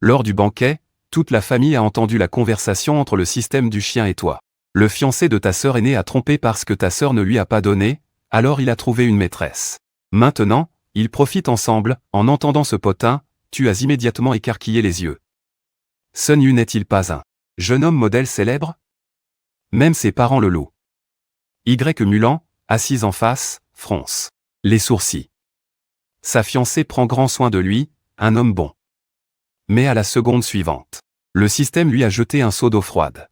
Lors du banquet, toute la famille a entendu la conversation entre le système du chien et toi. Le fiancé de ta sœur aînée a trompé parce que ta sœur ne lui a pas donné, alors il a trouvé une maîtresse. Maintenant, ils profitent ensemble, en entendant ce potin, tu as immédiatement écarquillé les yeux. Sun Yu n'est-il pas un jeune homme modèle célèbre? Même ses parents le louent. Y. Mulan, assise en face, fronce les sourcils. Sa fiancée prend grand soin de lui, un homme bon. Mais à la seconde suivante, le système lui a jeté un seau d'eau froide.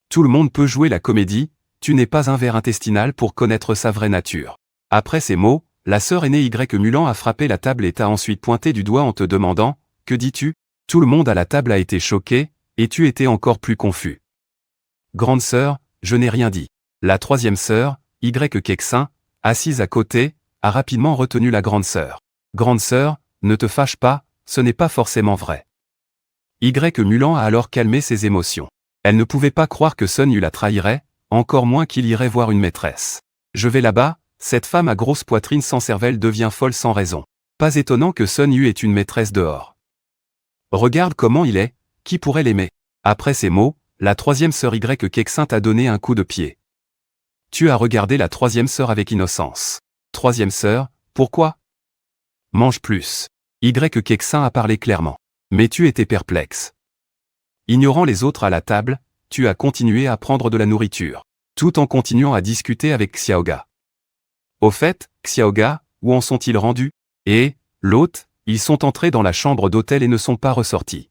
Tout le monde peut jouer la comédie, tu n'es pas un ver intestinal pour connaître sa vraie nature. Après ces mots, la sœur aînée Y. Mulan a frappé la table et t'a ensuite pointé du doigt en te demandant « Que dis-tu » Tout le monde à la table a été choqué, et tu étais encore plus confus. Grande sœur, je n'ai rien dit. La troisième sœur, Y. Kexin, assise à côté, a rapidement retenu la grande sœur. Grande sœur, ne te fâche pas, ce n'est pas forcément vrai. Y. Mulan a alors calmé ses émotions. Elle ne pouvait pas croire que Sun Yu la trahirait, encore moins qu'il irait voir une maîtresse. Je vais là-bas, cette femme à grosse poitrine sans cervelle devient folle sans raison. Pas étonnant que Sun Yu ait une maîtresse dehors. Regarde comment il est, qui pourrait l'aimer? Après ces mots, la troisième sœur Y. Kexin t'a donné un coup de pied. Tu as regardé la troisième sœur avec innocence. Troisième sœur, pourquoi? Mange plus. Y. Kexin a parlé clairement. Mais tu étais perplexe. Ignorant les autres à la table, tu as continué à prendre de la nourriture, tout en continuant à discuter avec Xiaoga. Au fait, Xiaoga, où en sont-ils rendus? Et, l'hôte, ils sont entrés dans la chambre d'hôtel et ne sont pas ressortis.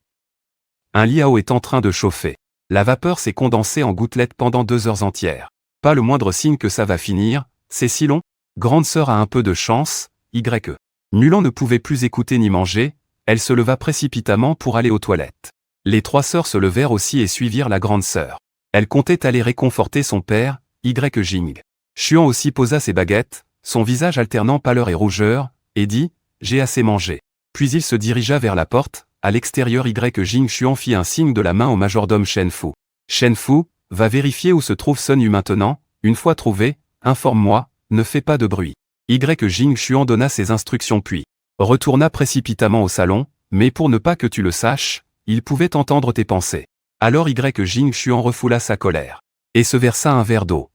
Un liao est en train de chauffer. La vapeur s'est condensée en gouttelettes pendant 2 heures entières. Pas le moindre signe que ça va finir, c'est si long. Grande sœur a un peu de chance, Y. Mulan ne pouvait plus écouter ni manger, elle se leva précipitamment pour aller aux toilettes. Les 3 sœurs se levèrent aussi et suivirent la grande sœur. Elle comptait aller réconforter son père, Y. Jing. Xuan aussi posa ses baguettes, son visage alternant pâleur et rougeur, et dit « J'ai assez mangé ». Puis il se dirigea vers la porte, à l'extérieur Y. Jing Xuan fit un signe de la main au majordome Shen Fu. Shen Fu, va vérifier où se trouve Sun Yu maintenant, une fois trouvé, informe-moi, ne fais pas de bruit. Y. Jing Xuan donna ses instructions puis retourna précipitamment au salon, mais pour ne pas que tu le saches, il pouvait entendre tes pensées. Alors Y. Jing Xuan refoula sa colère et se versa un verre d'eau.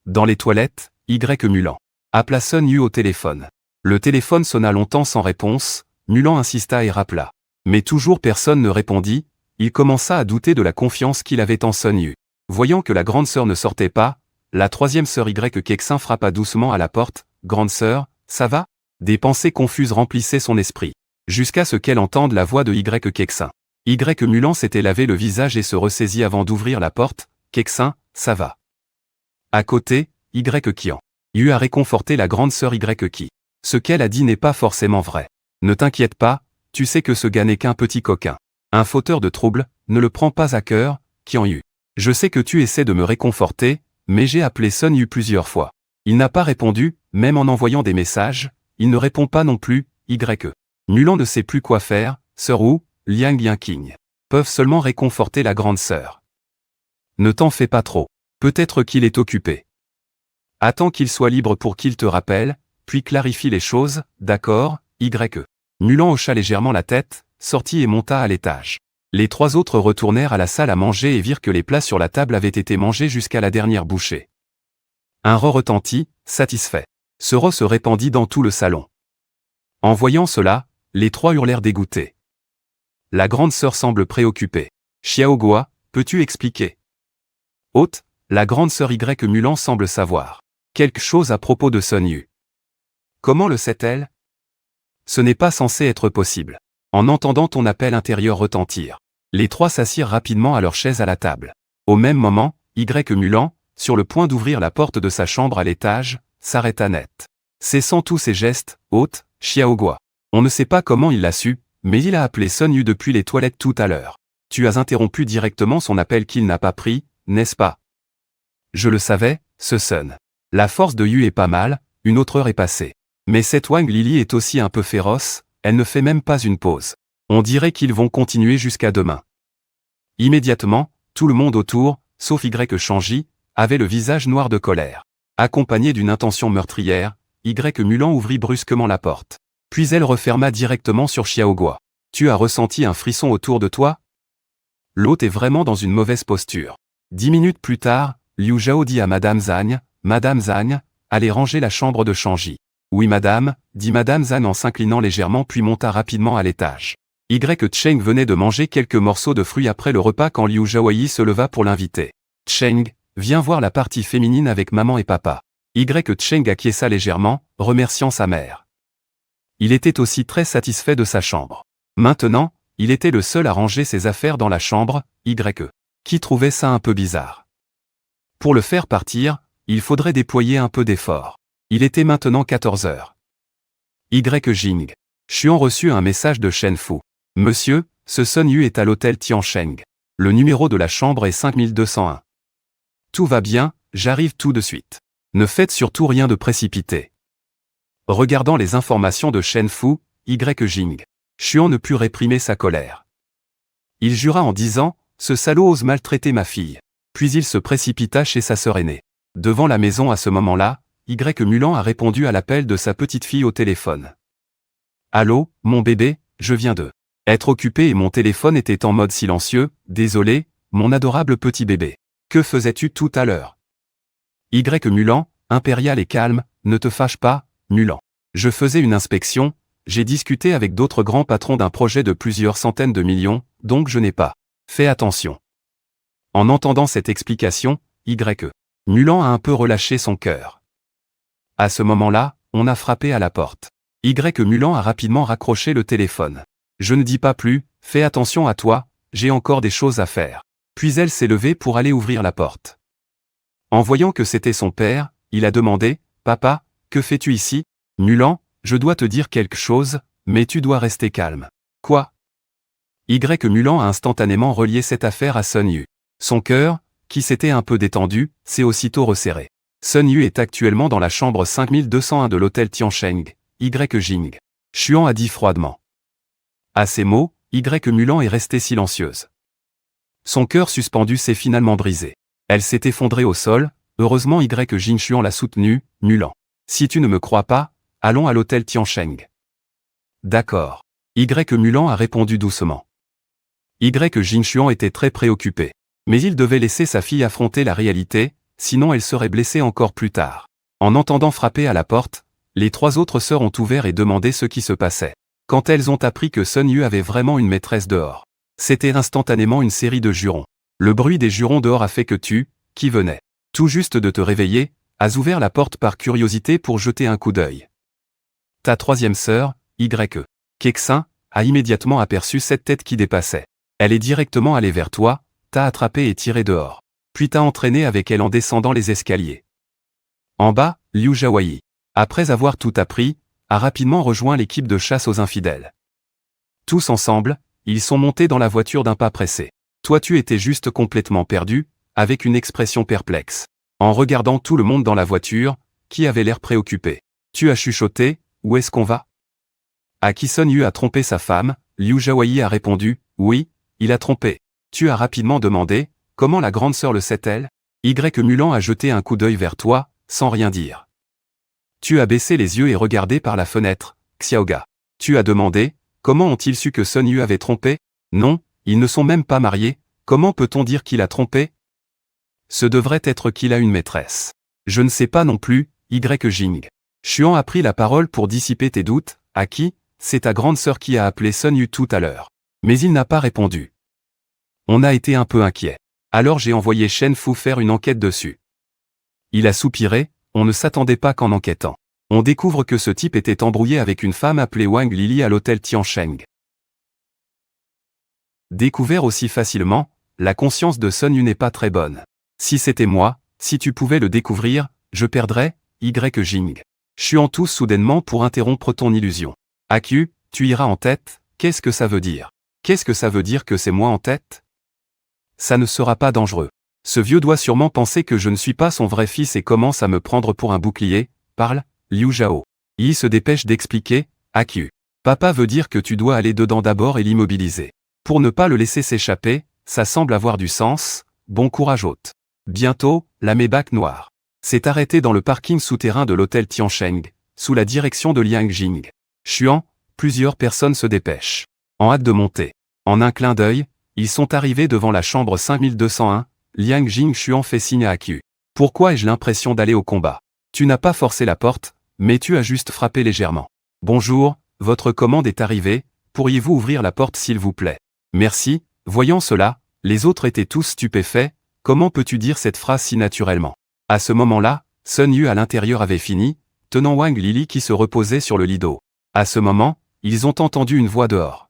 Dans les toilettes, Y. Mulan appela Sun Yu au téléphone. Le téléphone sonna longtemps sans réponse, Mulan insista et rappela. Mais toujours personne ne répondit, il commença à douter de la confiance qu'il avait en Sun Yu. Voyant que la grande sœur ne sortait pas, la troisième sœur Y. Kexin frappa doucement à la porte. « Grande sœur, ça va ?» Des pensées confuses remplissaient son esprit, jusqu'à ce qu'elle entende la voix de Y. Kexin. Y. Mulan s'était lavé le visage et se ressaisit avant d'ouvrir la porte. « Kexin, ça va ?» À côté, Y. Qian Yu a réconforté la grande sœur Y. Ki. Ce qu'elle a dit n'est pas forcément vrai. Ne t'inquiète pas, tu sais que ce gars n'est qu'un petit coquin. Un fauteur de troubles, ne le prends pas à cœur, Qian Yu. Je sais que tu essaies de me réconforter, mais j'ai appelé Sun Yu plusieurs fois. Il n'a pas répondu, même en envoyant des messages, il ne répond pas non plus, Y. Mulan ne sait plus quoi faire, Sœur Wu, Liang Yanqing peuvent seulement réconforter la grande sœur. Ne t'en fais pas trop, peut-être qu'il est occupé. Attends qu'il soit libre pour qu'il te rappelle, puis clarifie les choses, d'accord, Y. Mulan hocha légèrement la tête, sortit et monta à l'étage. Les 3 autres retournèrent à la salle à manger et virent que les plats sur la table avaient été mangés jusqu'à la dernière bouchée. Un retentit, satisfait. Ce se répandit dans tout le salon. En voyant cela, les 3 hurlèrent dégoûtés. La grande sœur semble préoccupée. Xiaogua, peux-tu expliquer? Hôte, la grande sœur Y. Mulan semble savoir quelque chose à propos de Sun Yu. Comment le sait-elle? Ce n'est pas censé être possible. En entendant ton appel intérieur retentir, les 3 s'assirent rapidement à leur chaise à la table. Au même moment, Y. Mulan, sur le point d'ouvrir la porte de sa chambre à l'étage, s'arrêta net. Cessant tous ses gestes, hôte, Xiaogua. On ne sait pas comment il l'a su, mais il a appelé Sun Yu depuis les toilettes tout à l'heure. Tu as interrompu directement son appel qu'il n'a pas pris, n'est-ce pas? Je le savais, ce Sun. La force de Yu est pas mal, une autre heure est passée. Mais cette Wang Lily est aussi un peu féroce, elle ne fait même pas une pause. On dirait qu'ils vont continuer jusqu'à demain. Immédiatement, tout le monde autour, sauf Y. Shangji, avait le visage noir de colère. Accompagné d'une intention meurtrière, Y. Mulan ouvrit brusquement la porte. Puis elle referma directement sur Xiaogua. Tu as ressenti un frisson autour de toi? L'hôte est vraiment dans une mauvaise posture. 10 minutes plus tard, Liu Zhao dit à Madame Zhang, « Madame Zhang, allez ranger la chambre de Shangji. »« Oui madame, » dit Madame Zhang en s'inclinant légèrement puis monta rapidement à l'étage. Cheng venait de manger quelques morceaux de fruits après le repas quand Liu Zhaoyi se leva pour l'inviter. « Cheng, viens voir la partie féminine avec maman et papa. » Cheng acquiesça légèrement, remerciant sa mère. Il était aussi très satisfait de sa chambre. Maintenant, il était le seul à ranger ses affaires dans la chambre, qui trouvait ça un peu bizarre. Pour le faire partir, il faudrait déployer un peu d'effort. Il était maintenant 14 heures. Jing. Xuan reçut un message de Shen Fu. « Monsieur, ce Sun Yu est à l'hôtel Tiansheng. Le numéro de la chambre est 5201. »« Tout va bien, j'arrive tout de suite. Ne faites surtout rien de précipité. » Regardant les informations de Shen Fu, Jing. Xuan ne put réprimer sa colère. Il jura en disant « Ce salaud ose maltraiter ma fille. » Puis il se précipita chez sa sœur aînée. Devant la maison à ce moment-là, Mulan a répondu à l'appel de sa petite fille au téléphone. « Allô, mon bébé, je viens de être occupé et mon téléphone était en mode silencieux, désolé, mon adorable petit bébé. Que faisais-tu tout à l'heure? » Mulan, impérial et calme, ne te fâche pas, Mulan. Je faisais une inspection, j'ai discuté avec d'autres grands patrons d'un projet de plusieurs centaines de millions, donc je n'ai pas fait attention. En entendant cette explication, Mulan a un peu relâché son cœur. À ce moment-là, on a frappé à la porte. Mulan a rapidement raccroché le téléphone. Je ne dis pas plus, fais attention à toi, j'ai encore des choses à faire. Puis elle s'est levée pour aller ouvrir la porte. En voyant que c'était son père, il a demandé, « Papa, que fais-tu ici? Mulan, je dois te dire quelque chose, mais tu dois rester calme. » Quoi? Mulan a instantanément relié cette affaire à Sun Yu. Son cœur, qui s'était un peu détendu, s'est aussitôt resserré. Sun Yu est actuellement dans la chambre 5201 de l'hôtel Tiansheng, Jing. Xuan a dit froidement. À ces mots, Mulan est restée silencieuse. Son cœur suspendu s'est finalement brisé. Elle s'est effondrée au sol, heureusement Jing Xuan l'a soutenue, Mulan. Si tu ne me crois pas, allons à l'hôtel Tiansheng. D'accord. Mulan a répondu doucement. Jing Xuan était très préoccupé. Mais il devait laisser sa fille affronter la réalité, sinon elle serait blessée encore plus tard. En entendant frapper à la porte, les trois autres sœurs ont ouvert et demandé ce qui se passait. Quand elles ont appris que Sun Yu avait vraiment une maîtresse dehors, c'était instantanément une série de jurons. Le bruit des jurons dehors a fait que tu, qui venais tout juste de te réveiller, as ouvert la porte par curiosité pour jeter un coup d'œil. Ta troisième sœur, Kexin, a immédiatement aperçu cette tête qui dépassait. Elle est directement allée vers toi, t'a attrapé et tiré dehors. Puis t'a entraîné avec elle en descendant les escaliers. En bas, Liu Zhaoyi, après avoir tout appris, a rapidement rejoint l'équipe de chasse aux infidèles. Tous ensemble, ils sont montés dans la voiture d'un pas pressé. Toi tu étais juste complètement perdu, avec une expression perplexe. En regardant tout le monde dans la voiture, qui avait l'air préoccupé. Tu as chuchoté, où est-ce qu'on va? À qui Sun Yu a trompé sa femme, Liu Zhaoyi a répondu, oui, il a trompé. Tu as rapidement demandé, comment la grande sœur le sait-elle? Mulan a jeté un coup d'œil vers toi, sans rien dire. Tu as baissé les yeux et regardé par la fenêtre, Xiaoga. Tu as demandé, comment ont-ils su que Sun Yu avait trompé? Non, ils ne sont même pas mariés, comment peut-on dire qu'il a trompé? Ce devrait être qu'il a une maîtresse. Je ne sais pas non plus, Jing. Xuan a pris la parole pour dissiper tes doutes, à qui? C'est ta grande sœur qui a appelé Sun Yu tout à l'heure. Mais il n'a pas répondu. On a été un peu inquiet. Alors j'ai envoyé Shen Fu faire une enquête dessus. Il a soupiré, on ne s'attendait pas qu'en enquêtant. On découvre que ce type était embrouillé avec une femme appelée Wang Lili à l'hôtel Tiansheng. Découvert aussi facilement, la conscience de Sun Yu n'est pas très bonne. Si c'était moi, si tu pouvais le découvrir, je perdrais, Jing. Xuan tous soudainement pour interrompre ton illusion. Aq, tu iras en tête, qu'est-ce que ça veut dire? Qu'est-ce que ça veut dire que c'est moi en tête? Ça ne sera pas dangereux. Ce vieux doit sûrement penser que je ne suis pas son vrai fils et commence à me prendre pour un bouclier, parle, Liu Zhao. Il se dépêche d'expliquer, Aq. Papa veut dire que tu dois aller dedans d'abord et l'immobiliser. Pour ne pas le laisser s'échapper, ça semble avoir du sens, bon courage hôte. Bientôt, la Maybach noire s'est arrêtée dans le parking souterrain de l'hôtel Tiansheng, sous la direction de Liang Jing. Xuan, plusieurs personnes se dépêchent. en hâte de monter. En un clin d'œil, ils sont arrivés devant la chambre 5201, Liang Jingxuan fait signe à Q. Pourquoi ai-je l'impression d'aller au combat? Tu n'as pas forcé la porte, mais tu as juste frappé légèrement. Bonjour, votre commande est arrivée, pourriez-vous ouvrir la porte s'il vous plaît? Merci, voyant cela, les autres étaient tous stupéfaits, comment peux-tu dire cette phrase si naturellement? À ce moment-là, Sun Yu à l'intérieur avait fini, tenant Wang Lili qui se reposait sur le lit d'eau. À ce moment, ils ont entendu une voix dehors.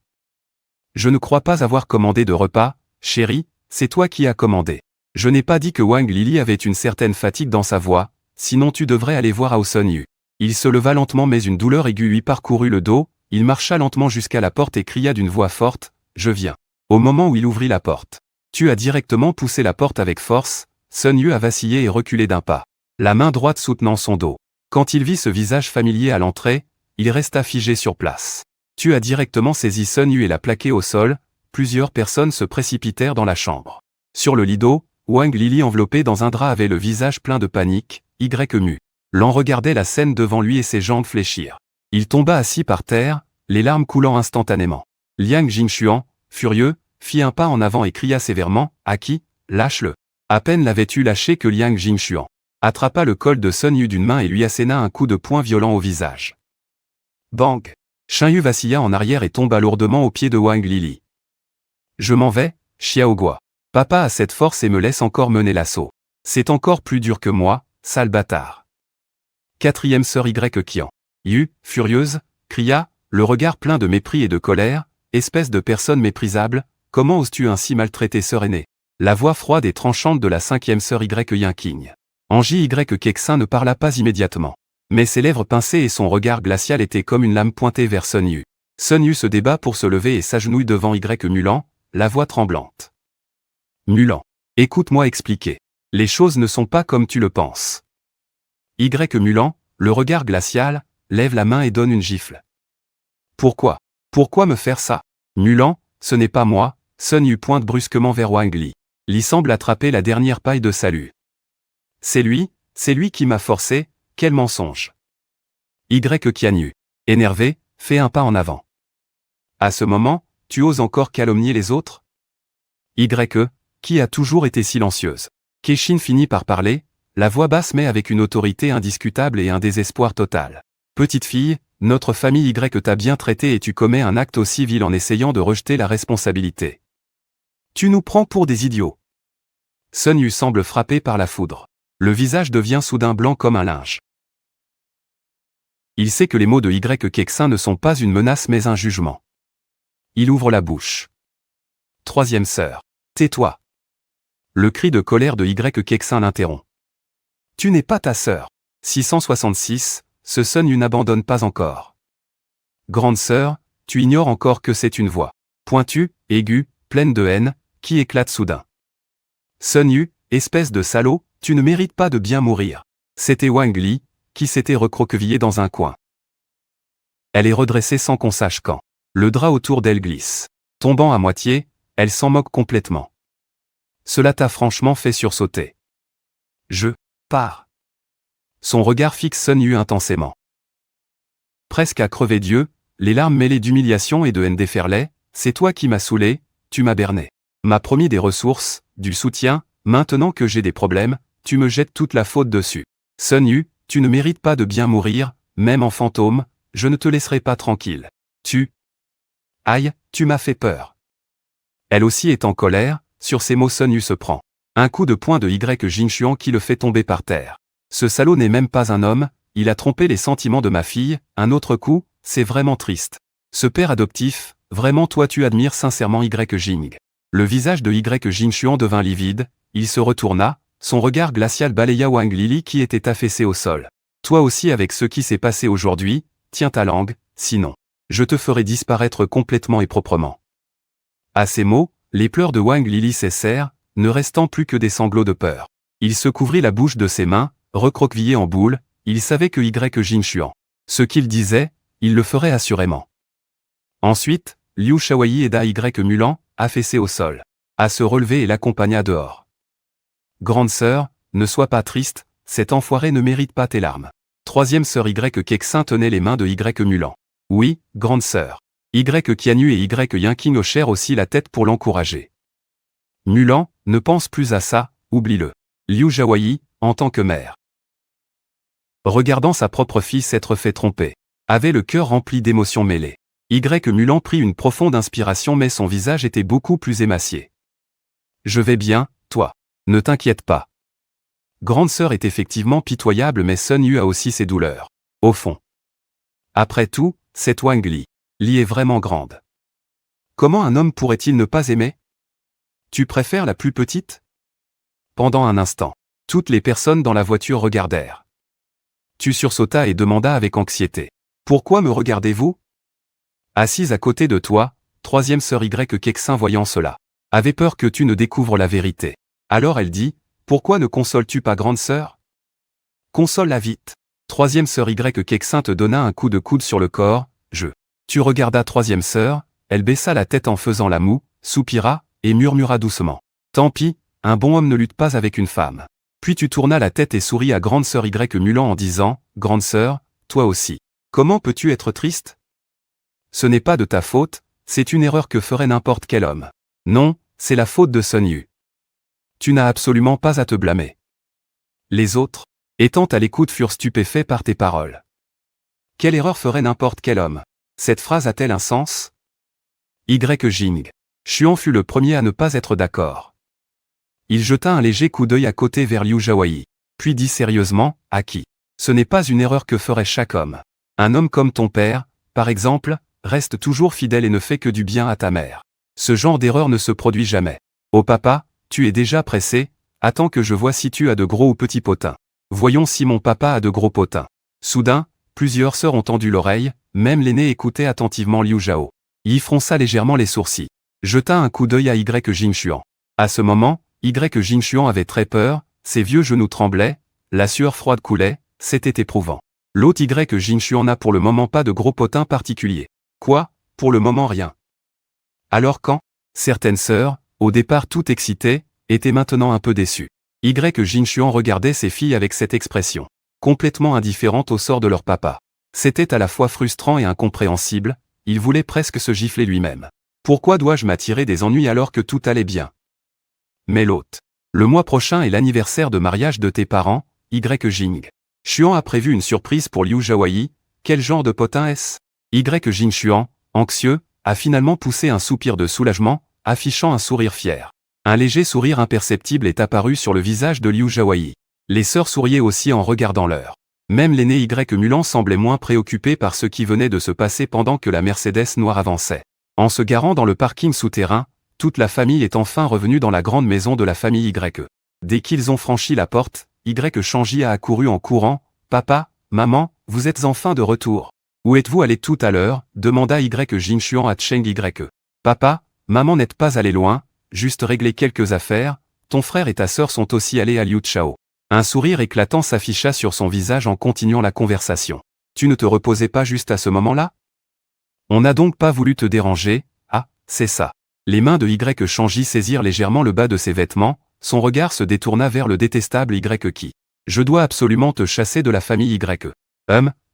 Je ne crois pas avoir commandé de repas, chérie, c'est toi qui as commandé. Je n'ai pas dit que Wang Lili avait une certaine fatigue dans sa voix, sinon tu devrais aller voir Ao Sun Yu. Il se leva lentement mais une douleur aiguë lui parcourut le dos, il marcha lentement jusqu'à la porte et cria d'une voix forte, « Je viens ». Au moment où il ouvrit la porte. Tu as directement poussé la porte avec force, Sun Yu a vacillé et reculé d'un pas, la main droite soutenant son dos. Quand il vit ce visage familier à l'entrée, il resta figé sur place. Tu as directement saisi Sun Yu et l'a plaqué au sol, plusieurs personnes se précipitèrent dans la chambre. Sur le lit d'eau, Wang Lili enveloppé dans un drap avait le visage plein de panique, mu. L'en regardait la scène devant lui et ses jambes fléchirent. Il tomba assis par terre, les larmes coulant instantanément. Liang Jingxuan, furieux, fit un pas en avant et cria sévèrement, « À qui? Lâche-le » À peine l'avait-tu lâché que Liang Jingxuan attrapa le col de Sun Yu d'une main et lui asséna un coup de poing violent au visage. Bang! Sun Yu vacilla en arrière et tomba lourdement aux pieds de Wang Lili. Je m'en vais, Xiao Gua. Papa a cette force et me laisse encore mener l'assaut. C'est encore plus dur que moi, sale bâtard. Quatrième sœur Qian. Yu, furieuse, cria, le regard plein de mépris et de colère, espèce de personne méprisable, comment oses-tu ainsi maltraiter sœur aînée? La voix froide et tranchante de la cinquième sœur Yanqing. Angie Kexin ne parla pas immédiatement. Mais ses lèvres pincées et son regard glacial étaient comme une lame pointée vers Sun Yu. Sun Yu se débat pour se lever et s'agenouille devant Mulan, la voix tremblante. Mulan. Écoute-moi expliquer. Les choses ne sont pas comme tu le penses. Mulan, le regard glacial, lève la main et donne une gifle. Pourquoi? Pourquoi me faire ça? Mulan, ce n'est pas moi, Sun Yu pointe brusquement vers Wang Li. Li semble attraper la dernière paille de salut. C'est lui qui m'a forcé, quel mensonge. Qian Yu, énervé, fait un pas en avant. À ce moment, tu oses encore calomnier les autres? Qui a toujours été silencieuse. Kexin finit par parler, la voix basse mais avec une autorité indiscutable et un désespoir total. Petite fille, notre famille t'a bien traité et tu commets un acte aussi vil en essayant de rejeter la responsabilité. Tu nous prends pour des idiots. Sun Yu semble frappé par la foudre. Le visage devient soudain blanc comme un linge. Il sait que les mots de Kexin ne sont pas une menace mais un jugement. Il ouvre la bouche. Troisième sœur. Tais-toi. Le cri de colère de Kexin l'interrompt. Tu n'es pas ta sœur. 666, ce Sun Yu n'abandonne pas encore. Grande sœur, tu ignores encore que c'est une voix pointue, aiguë, pleine de haine, qui éclate soudain. Sun Yu, espèce de salaud, tu ne mérites pas de bien mourir. C'était Wang Li, qui s'était recroquevillé dans un coin. Elle est redressée sans qu'on sache quand. Le drap autour d'elle glisse. Tombant à moitié, elle s'en moque complètement. Cela t'a franchement fait sursauter. Je pars. Son regard fixe Sun Yu intensément. Presque à crever d'yeux, les larmes mêlées d'humiliation et de haine déferlaient, c'est toi qui m'as saoulé, tu m'as berné. M'as promis des ressources, du soutien, maintenant que j'ai des problèmes, tu me jettes toute la faute dessus. Sun Yu, tu ne mérites pas de bien mourir, même en fantôme, je ne te laisserai pas tranquille. Aïe, tu m'as fait peur. Elle aussi est en colère, sur ces mots Sun Yu se prend. Un coup de poing de Jingxuan qui le fait tomber par terre. Ce salaud n'est même pas un homme, il a trompé les sentiments de ma fille, un autre coup, c'est vraiment triste. Ce père adoptif, vraiment toi tu admires sincèrement Jing. Le visage de Jingxuan devint livide, il se retourna, son regard glacial balaya Wang Lili qui était affaissé au sol. Toi aussi avec ce qui s'est passé aujourd'hui, tiens ta langue, sinon, je te ferai disparaître complètement et proprement. À ces mots, les pleurs de Wang Lili cessèrent, ne restant plus que des sanglots de peur. Il se couvrit la bouche de ses mains, recroquevillé en boule, il savait que Jingxuan. Ce qu'il disait, il le ferait assurément. Ensuite, Liu Shaoyi aida Mulan, affaissé au sol, à se relever et l'accompagna dehors. Grande sœur, ne sois pas triste, cet enfoiré ne mérite pas tes larmes. Troisième sœur Kexin tenait les mains de Mulan. Oui, grande sœur. Y Qianyu et Y Yinking hochèrent aussi la tête pour l'encourager. Mulan, ne pense plus à ça, oublie-le. Liu Jiawei, en tant que mère, regardant sa propre fille s'être fait tromper, avait le cœur rempli d'émotions mêlées. Y Mulan prit une profonde inspiration mais son visage était beaucoup plus émacié. Je vais bien, toi. Ne t'inquiète pas. Grande sœur est effectivement pitoyable mais Sun Yu a aussi ses douleurs. Au fond. Après tout, c'est Wang Li. Li est vraiment grande. Comment un homme pourrait-il ne pas aimer? Tu préfères la plus petite? Pendant un instant, toutes les personnes dans la voiture regardèrent. Tu sursauta et demanda avec anxiété. Pourquoi me regardez-vous? Assise à côté de toi, troisième sœur Y Kexin voyant cela, avait peur que tu ne découvres la vérité. Alors elle dit, pourquoi ne consoles-tu pas grande sœur? Console-la vite. Troisième sœur Y Kexin te donna un coup de coude sur le corps, Tu regardas troisième sœur, elle baissa la tête en faisant la moue, soupira, et murmura doucement. Tant pis, un bon homme ne lutte pas avec une femme. Puis tu tournas la tête et souris à grande sœur Y Mulan en disant, grande sœur, toi aussi. Comment peux-tu être triste? Ce n'est pas de ta faute, c'est une erreur que ferait n'importe quel homme. Non, c'est la faute de Sun Yu. Tu n'as absolument pas à te blâmer. Les autres, étant à l'écoute, furent stupéfaits par tes paroles. Quelle erreur ferait n'importe quel homme? Cette phrase a-t-elle un sens? Y Jing Xuan fut le premier à ne pas être d'accord. Il jeta un léger coup d'œil à côté vers Liu Jiawei, puis dit sérieusement, à qui? Ce n'est pas une erreur que ferait chaque homme. Un homme comme ton père, par exemple, reste toujours fidèle et ne fait que du bien à ta mère. Ce genre d'erreur ne se produit jamais. Oh papa, tu es déjà pressé, attends que je vois si tu as de gros ou petits potins. Voyons si mon papa a de gros potins. Soudain, plusieurs sœurs ont tendu l'oreille, même l'aînée écoutait attentivement Liu Zhao. Yi fronça légèrement les sourcils. Jeta un coup d'œil à Y Jingxuan. À ce moment, Y Jingxuan avait très peur, ses vieux genoux tremblaient, la sueur froide coulait, c'était éprouvant. L'autre Y Jingxuan n'a pour le moment pas de gros potins particuliers. Quoi? Pour le moment rien. Alors quand? Certaines sœurs, au départ toutes excitées, étaient maintenant un peu déçues. Y Jingxuan regardait ses filles avec cette expression, complètement indifférente au sort de leur papa. C'était à la fois frustrant et incompréhensible, il voulait presque se gifler lui-même. Pourquoi dois-je m'attirer des ennuis alors que tout allait bien? Mais l'autre. Le mois prochain est l'anniversaire de mariage de tes parents, Y Jing. Xuan a prévu une surprise pour Liu Jiawei, quel genre de potin est-ce? Y Jingxuan, anxieux, a finalement poussé un soupir de soulagement, affichant un sourire fier. Un léger sourire imperceptible est apparu sur le visage de Liu Jiawei. Les sœurs souriaient aussi en regardant l'heure. Même l'aîné Y Mulan semblait moins préoccupé par ce qui venait de se passer pendant que la Mercedes noire avançait. En se garant dans le parking souterrain, toute la famille est enfin revenue dans la grande maison de la famille Y. Dès qu'ils ont franchi la porte, Y Shangji a accouru en courant. « Papa, maman, vous êtes enfin de retour. Où êtes-vous allé tout à l'heure » demanda Y Jingxuan à Cheng Y. « Papa, maman n'êtes pas allé loin, juste régler quelques affaires, ton frère et ta sœur sont aussi allés à Liu Chao. » Un sourire éclatant s'afficha sur son visage en continuant la conversation. « Tu ne te reposais pas juste à ce moment-là? On n'a donc pas voulu te déranger, ah, c'est ça. » Les mains de Y Shangji saisirent légèrement le bas de ses vêtements, son regard se détourna vers le détestable Y qui. « Je dois absolument te chasser de la famille Y. »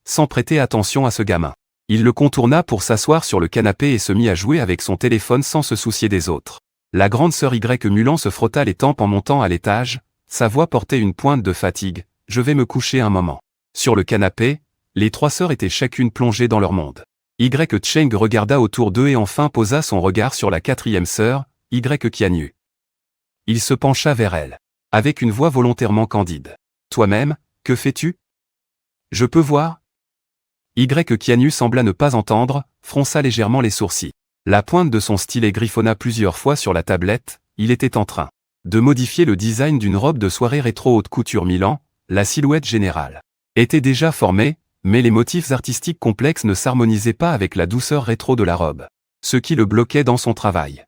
Sans prêter attention à ce gamin. Il le contourna pour s'asseoir sur le canapé et se mit à jouer avec son téléphone sans se soucier des autres. La grande sœur Y Mulan se frotta les tempes en montant à l'étage, sa voix portait une pointe de fatigue. « Je vais me coucher un moment. » Sur le canapé, les trois sœurs étaient chacune plongées dans leur monde. Y Cheng regarda autour d'eux et enfin posa son regard sur la quatrième sœur, Y Qianyu. Il se pencha vers elle, avec une voix volontairement candide. « Toi-même, que fais-tu? Je peux voir ?» Y Qianyu sembla ne pas entendre, fronça légèrement les sourcils. La pointe de son stylet griffonna plusieurs fois sur la tablette, il était en train de modifier le design d'une robe de soirée rétro haute couture Milan, la silhouette générale était déjà formée, mais les motifs artistiques complexes ne s'harmonisaient pas avec la douceur rétro de la robe, ce qui le bloquait dans son travail.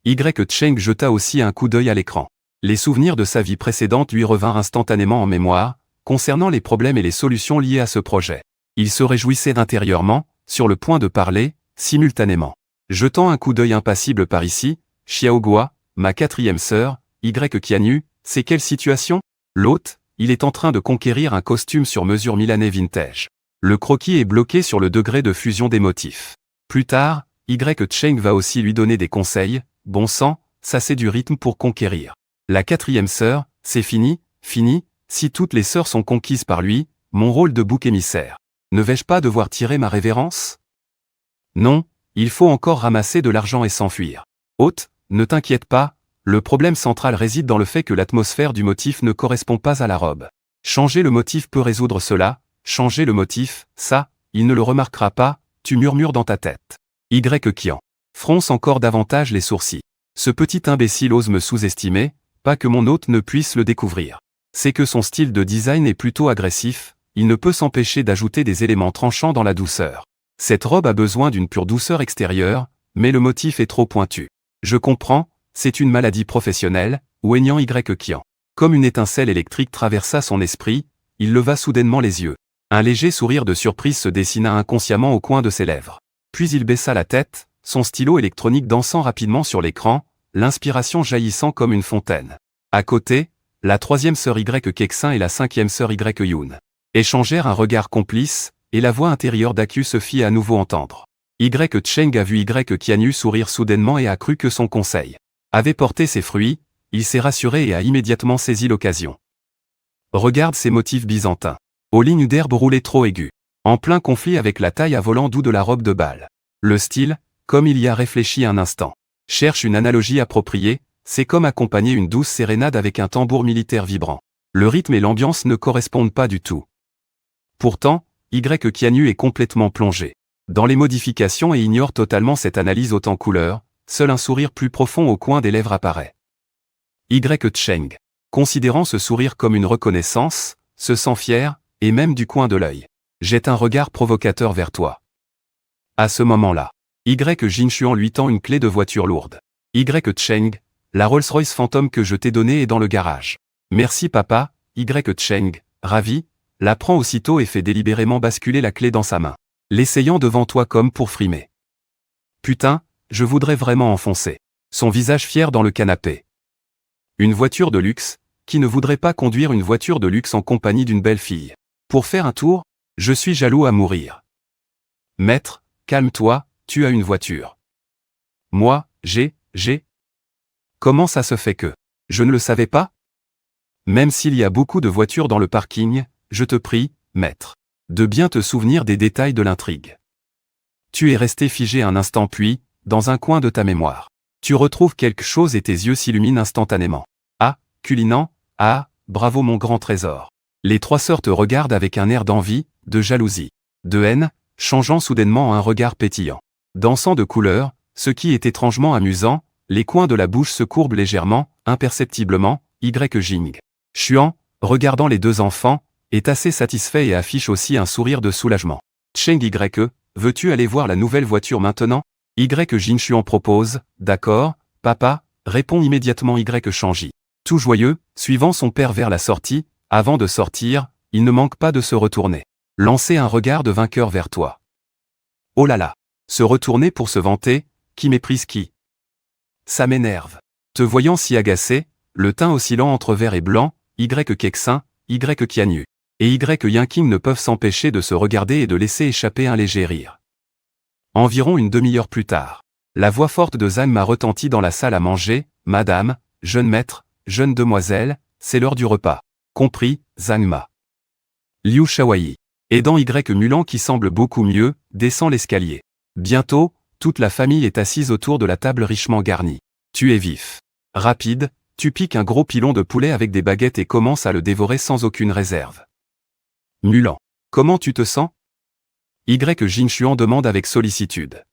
Y Cheng jeta aussi un coup d'œil à l'écran. Les souvenirs de sa vie précédente lui revinrent instantanément en mémoire, concernant les problèmes et les solutions liés à ce projet. Il se réjouissait intérieurement, sur le point de parler, simultanément. Jetant un coup d'œil impassible par ici, Xiaogua, ma quatrième sœur, Y Qianyu, c'est quelle situation? L'hôte, il est en train de conquérir un costume sur mesure milanais vintage. Le croquis est bloqué sur le degré de fusion des motifs. Plus tard, Y Cheng va aussi lui donner des conseils. Bon sang, ça c'est du rythme pour conquérir. La quatrième sœur, c'est fini, si toutes les sœurs sont conquises par lui, mon rôle de bouc émissaire. Ne vais-je pas devoir tirer ma révérence? Non, il faut encore ramasser de l'argent et s'enfuir. Hôte, ne t'inquiète pas, le problème central réside dans le fait que l'atmosphère du motif ne correspond pas à la robe. Changer le motif peut résoudre cela, changer le motif, ça, il ne le remarquera pas, tu murmures dans ta tête. Y Qian fronce encore davantage les sourcils. Ce petit imbécile ose me sous-estimer, pas que mon hôte ne puisse le découvrir. C'est que son style de design est plutôt agressif, il ne peut s'empêcher d'ajouter des éléments tranchants dans la douceur. Cette robe a besoin d'une pure douceur extérieure, mais le motif est trop pointu. Je comprends, c'est une maladie professionnelle, ouignant Y Qian. Comme une étincelle électrique traversa son esprit, il leva soudainement les yeux. Un léger sourire de surprise se dessina inconsciemment au coin de ses lèvres. Puis il baissa la tête, son stylo électronique dansant rapidement sur l'écran, l'inspiration jaillissant comme une fontaine. À côté, la troisième sœur Y Kexin et la cinquième sœur Y Yoon échangèrent un regard complice, et la voix intérieure d'Aku se fit à nouveau entendre. Y Cheng a vu Y Qianyu sourire soudainement et a cru que son conseil avait porté ses fruits, il s'est rassuré et a immédiatement saisi l'occasion. Regarde ces motifs byzantins. Aux lignes d'herbe roulées trop aiguës. En plein conflit avec la taille à volant doux de la robe de bal. Le style, comme il y a réfléchi un instant. Cherche une analogie appropriée, c'est comme accompagner une douce sérénade avec un tambour militaire vibrant. Le rythme et l'ambiance ne correspondent pas du tout. Pourtant, Y Qianyu est complètement plongé dans les modifications et ignore totalement cette analyse haute en couleur, seul un sourire plus profond au coin des lèvres apparaît. Y Cheng, considérant ce sourire comme une reconnaissance, se sent fier, et même du coin de l'œil, jette un regard provocateur vers toi. À ce moment-là, Y Jinshuan lui tend une clé de voiture lourde. Y Cheng, la Rolls-Royce Phantom que je t'ai donnée est dans le garage. Merci papa, Y Cheng, ravi, la prend aussitôt et fait délibérément basculer la clé dans sa main, l'essayant devant toi comme pour frimer. Putain, je voudrais vraiment enfoncer son visage fier dans le canapé. Une voiture de luxe, qui ne voudrait pas conduire une voiture de luxe en compagnie d'une belle fille? Pour faire un tour, je suis jaloux à mourir. Maître, calme-toi, tu as une voiture. Moi, j'ai. Comment ça se fait que je ne le savais pas? Même s'il y a beaucoup de voitures dans le parking, je te prie, maître, de bien te souvenir des détails de l'intrigue. Tu es resté figé un instant puis, dans un coin de ta mémoire, tu retrouves quelque chose et tes yeux s'illuminent instantanément. Ah, Culinant, ah, bravo mon grand trésor. Les trois sœurs te regardent avec un air d'envie, de jalousie, de haine, changeant soudainement en un regard pétillant. Dansant de couleurs, ce qui est étrangement amusant, les coins de la bouche se courbent légèrement, imperceptiblement, Y Jing Xuan, regardant les deux enfants, est assez satisfait et affiche aussi un sourire de soulagement. Cheng Y, veux-tu aller voir la nouvelle voiture maintenant? Y Jinshuan propose, d'accord, papa, répond immédiatement Y Shangji. Tout joyeux, suivant son père vers la sortie, avant de sortir, il ne manque pas de se retourner. Lancer un regard de vainqueur vers toi. Oh là là, se retourner pour se vanter, qui méprise qui? Ça m'énerve. Te voyant si agacé, le teint oscillant entre vert et blanc, Y Kexin, Y Qianyu et Y Yanking ne peuvent s'empêcher de se regarder et de laisser échapper un léger rire. Environ une demi-heure plus tard, la voix forte de Zhang Ma retentit dans la salle à manger. Madame, jeune maître, jeune demoiselle, c'est l'heure du repas. Compris, Zhang Ma. Liu Shaoyi, aidant Y Mulan qui semble beaucoup mieux, descend l'escalier. Bientôt, toute la famille est assise autour de la table richement garnie. Tu es vif. Rapide, tu piques un gros pilon de poulet avec des baguettes et commences à le dévorer sans aucune réserve. Mulan, comment tu te sens? Y Jinshuan demande avec sollicitude.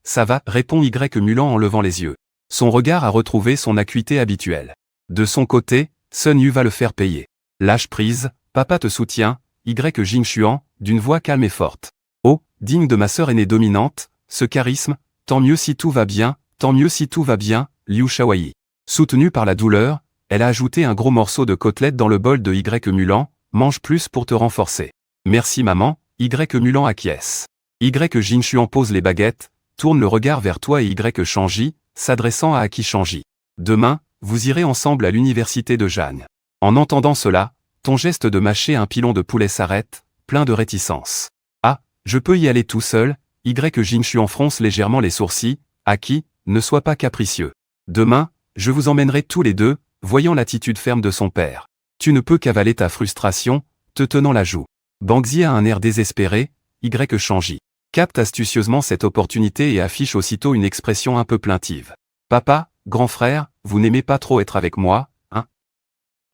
Ça va, répond Y Mulan en levant les yeux. Son regard a retrouvé son acuité habituelle. De son côté, Sun Yu va le faire payer. Lâche prise, papa te soutient, Y Jinshuan, d'une voix calme et forte. Oh, digne de ma sœur aînée dominante, ce charisme, tant mieux si tout va bien, tant mieux si tout va bien, Liu Shaoyi. Soutenue par la douleur, elle a ajouté un gros morceau de côtelette dans le bol de Y Mulan, mange plus pour te renforcer. Merci maman, Y Mulan acquiesce. Y Jinshuan pose les baguettes, tourne le regard vers toi et Y Shangji, s'adressant à Aki Shangji. Demain, vous irez ensemble à l'université de Jeanne. En entendant cela, ton geste de mâcher un pilon de poulet s'arrête, plein de réticence. Ah, je peux y aller tout seul, Y Jingxuan fronce légèrement les sourcils. Aki, ne sois pas capricieux. Demain, je vous emmènerai tous les deux, voyant l'attitude ferme de son père. Tu ne peux qu'avaler ta frustration, te tenant la joue. Bangzi a un air désespéré. Y Shangji capte astucieusement cette opportunité et affiche aussitôt une expression un peu plaintive. Papa, grand frère, vous n'aimez pas trop être avec moi, hein?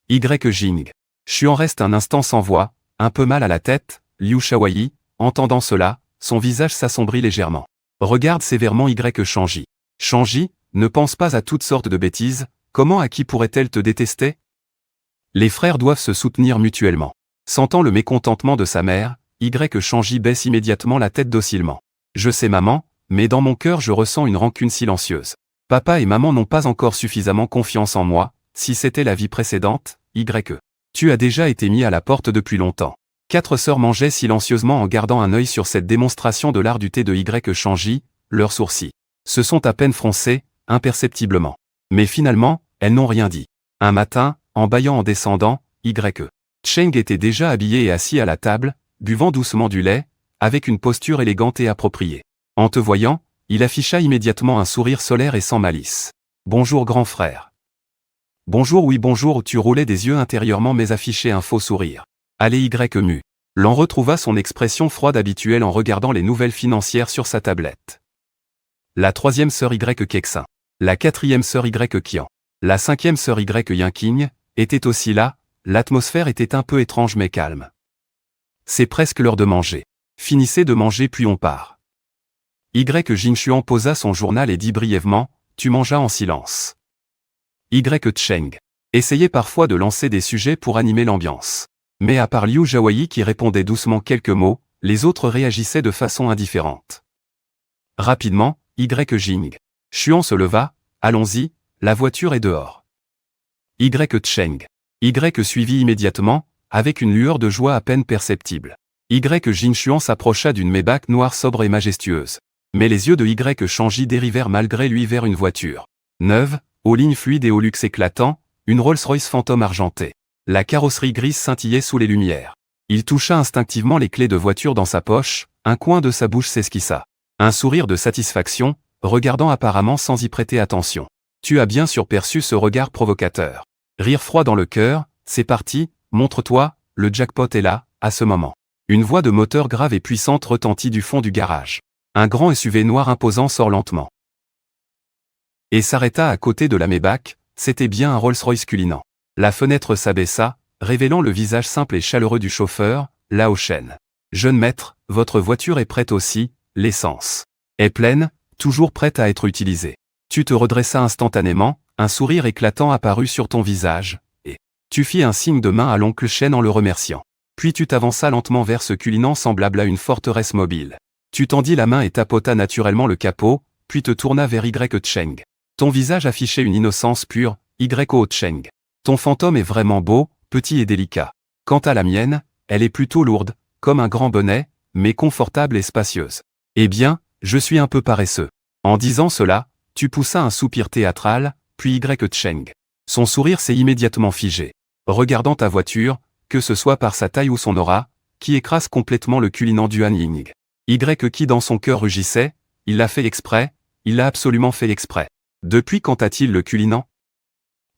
Y Jing Xuan reste un instant sans voix, un peu mal à la tête. Liu Shaoyi, entendant cela, son visage s'assombrit légèrement. Regarde sévèrement Y Shangji. Shangji, ne pense pas à toutes sortes de bêtises, comment Aki pourrait-elle te détester? Les frères doivent se soutenir mutuellement. Sentant le mécontentement de sa mère, Y Shangji baisse immédiatement la tête docilement. Je sais maman, mais dans mon cœur je ressens une rancune silencieuse. Papa et maman n'ont pas encore suffisamment confiance en moi, si c'était la vie précédente, Y. Tu as déjà été mis à la porte depuis longtemps. 4 sœurs mangeaient silencieusement en gardant un œil sur cette démonstration de l'art du thé de Y Shangji, leurs sourcils se sont à peine froncés, imperceptiblement. Mais finalement, elles n'ont rien dit. Un matin, en bâillant en descendant, Y. Cheng était déjà habillé et assis à la table, buvant doucement du lait, avec une posture élégante et appropriée. En te voyant, il afficha immédiatement un sourire solaire et sans malice. Bonjour grand frère. Bonjour oui bonjour tu roulais des yeux intérieurement mais affichais un faux sourire. Allez Y mu. L'en retrouva son expression froide habituelle en regardant les nouvelles financières sur sa tablette. La 3e sœur Y Kexin. La 4e sœur Y Qian. La 5e sœur Y Yanqing, était aussi là, l'atmosphère était un peu étrange mais calme. C'est presque l'heure de manger. Finissez de manger puis on part. Y Jingxuan posa son journal et dit brièvement, tu mangeas en silence. Y Cheng essayait parfois de lancer des sujets pour animer l'ambiance. Mais à part Liu Shaoyi qui répondait doucement quelques mots, les autres réagissaient de façon indifférente. Rapidement, Y Jing Xuan se leva, allons-y, la voiture est dehors. Y Cheng Y suivit immédiatement, avec une lueur de joie à peine perceptible. Y Jingxuan s'approcha d'une Maybach noire sobre et majestueuse. Mais les yeux de Y Shangji dérivèrent malgré lui vers une voiture neuve, aux lignes fluides et au luxe éclatant, une Rolls-Royce Phantom argentée. La carrosserie grise scintillait sous les lumières. Il toucha instinctivement les clés de voiture dans sa poche, un coin de sa bouche s'esquissa. Un sourire de satisfaction, regardant apparemment sans y prêter attention. Tu as bien surperçu ce regard provocateur. Rire froid dans le cœur, c'est parti, montre-toi, le jackpot est là, à ce moment. Une voix de moteur grave et puissante retentit du fond du garage. Un grand SUV noir imposant sort lentement. Et s'arrêta à côté de la Maybach, c'était bien un Rolls-Royce Cullinan. La fenêtre s'abaissa, révélant le visage simple et chaleureux du chauffeur, Lao Shen. Jeune maître, votre voiture est prête aussi, l'essence est pleine, toujours prête à être utilisée. Tu te redressas instantanément, un sourire éclatant apparut sur ton visage, et tu fis un signe de main à l'oncle Shen en le remerciant. Puis tu t'avanças lentement vers ce Cullinan semblable à une forteresse mobile. Tu tendis la main et tapota naturellement le capot, puis te tourna vers Y Cheng. Ton visage affichait une innocence pure, Y Cheng. Ton fantôme est vraiment beau, petit et délicat. Quant à la mienne, elle est plutôt lourde, comme un grand bonnet, mais confortable et spacieuse. Eh bien, je suis un peu paresseux. En disant cela, tu poussas un soupir théâtral, puis Y Cheng. Son sourire s'est immédiatement figé. Regardant ta voiture, que ce soit par sa taille ou son aura, qui écrase complètement le Cullinan du Han Ying. Y qui dans son cœur rugissait, il l'a fait exprès, il l'a absolument fait exprès. Depuis quand a-t-il le Cullinan?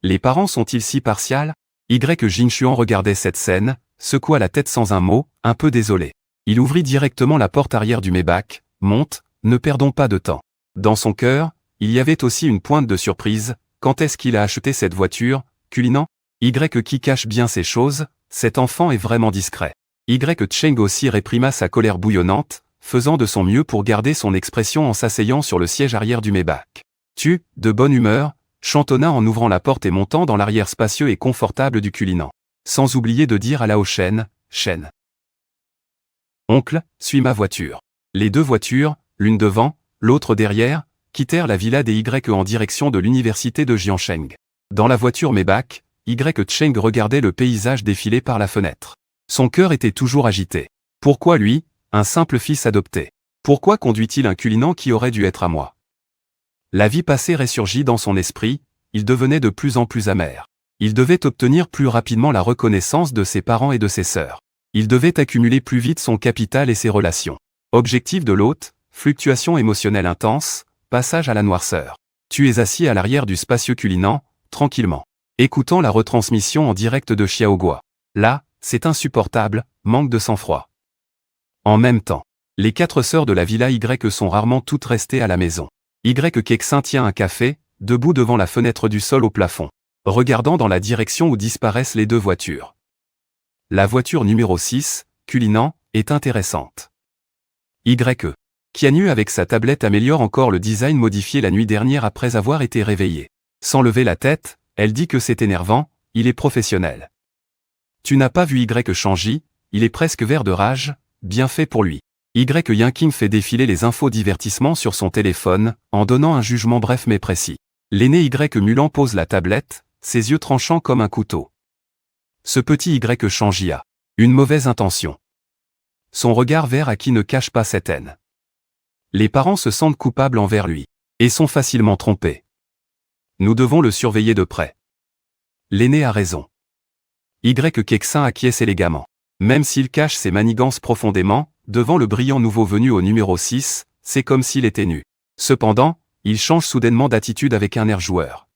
Les parents sont-ils si partials? Y Jingxuan regardait cette scène, secoua la tête sans un mot, un peu désolé. Il ouvrit directement la porte arrière du Maybach, monte, ne perdons pas de temps. Dans son cœur, il y avait aussi une pointe de surprise, quand est-ce qu'il a acheté cette voiture, Cullinan? Y qui cache bien ces choses, cet enfant est vraiment discret. Y Cheng aussi réprima sa colère bouillonnante, faisant de son mieux pour garder son expression en s'asseyant sur le siège arrière du Maybach. Tu, de bonne humeur, chantonna en ouvrant la porte et montant dans l'arrière spacieux et confortable du Cullinan. Sans oublier de dire à Lao Shen, Shen. Oncle, suis ma voiture. Les deux voitures, l'une devant, l'autre derrière, quittèrent la villa des Y en direction de l'université de Jiansheng. Dans la voiture Maybach, Y Cheng regardait le paysage défiler par la fenêtre. Son cœur était toujours agité. Pourquoi lui, un simple fils adopté? Pourquoi conduit-il un Cullinan qui aurait dû être à moi? La vie passée ressurgit dans son esprit, il devenait de plus en plus amer. Il devait obtenir plus rapidement la reconnaissance de ses parents et de ses sœurs. Il devait accumuler plus vite son capital et ses relations. Objectif de l'hôte, fluctuation émotionnelle intense, passage à la noirceur. Tu es assis à l'arrière du spacieux culinant, tranquillement, écoutant la retransmission en direct de Xiaogua. Là, c'est insupportable, manque de sang-froid. En même temps, les 4 sœurs de la villa Y sont rarement toutes restées à la maison. Kexin tient un café, debout devant la fenêtre du sol au plafond, regardant dans la direction où disparaissent les 2 voitures. La voiture numéro 6, culinant, est intéressante. Qianyu avec sa tablette améliore encore le design modifié la nuit dernière après avoir été réveillée. Sans lever la tête, elle dit que c'est énervant, il est professionnel. Tu n'as pas vu Shanji, il est presque vert de rage, bien fait pour lui. Yanqing fait défiler les infos divertissements sur son téléphone, en donnant un jugement bref mais précis. L'aîné Mulan pose la tablette, ses yeux tranchants comme un couteau. Ce petit Shanji a une mauvaise intention. Son regard vert à qui ne cache pas cette haine. Les parents se sentent coupables envers lui, et sont facilement trompés. Nous devons le surveiller de près. L'aîné a raison. Kexin acquiesce élégamment. Même s'il cache ses manigances profondément, devant le brillant nouveau venu au numéro 6, c'est comme s'il était nu. Cependant, il change soudainement d'attitude avec un air joueur.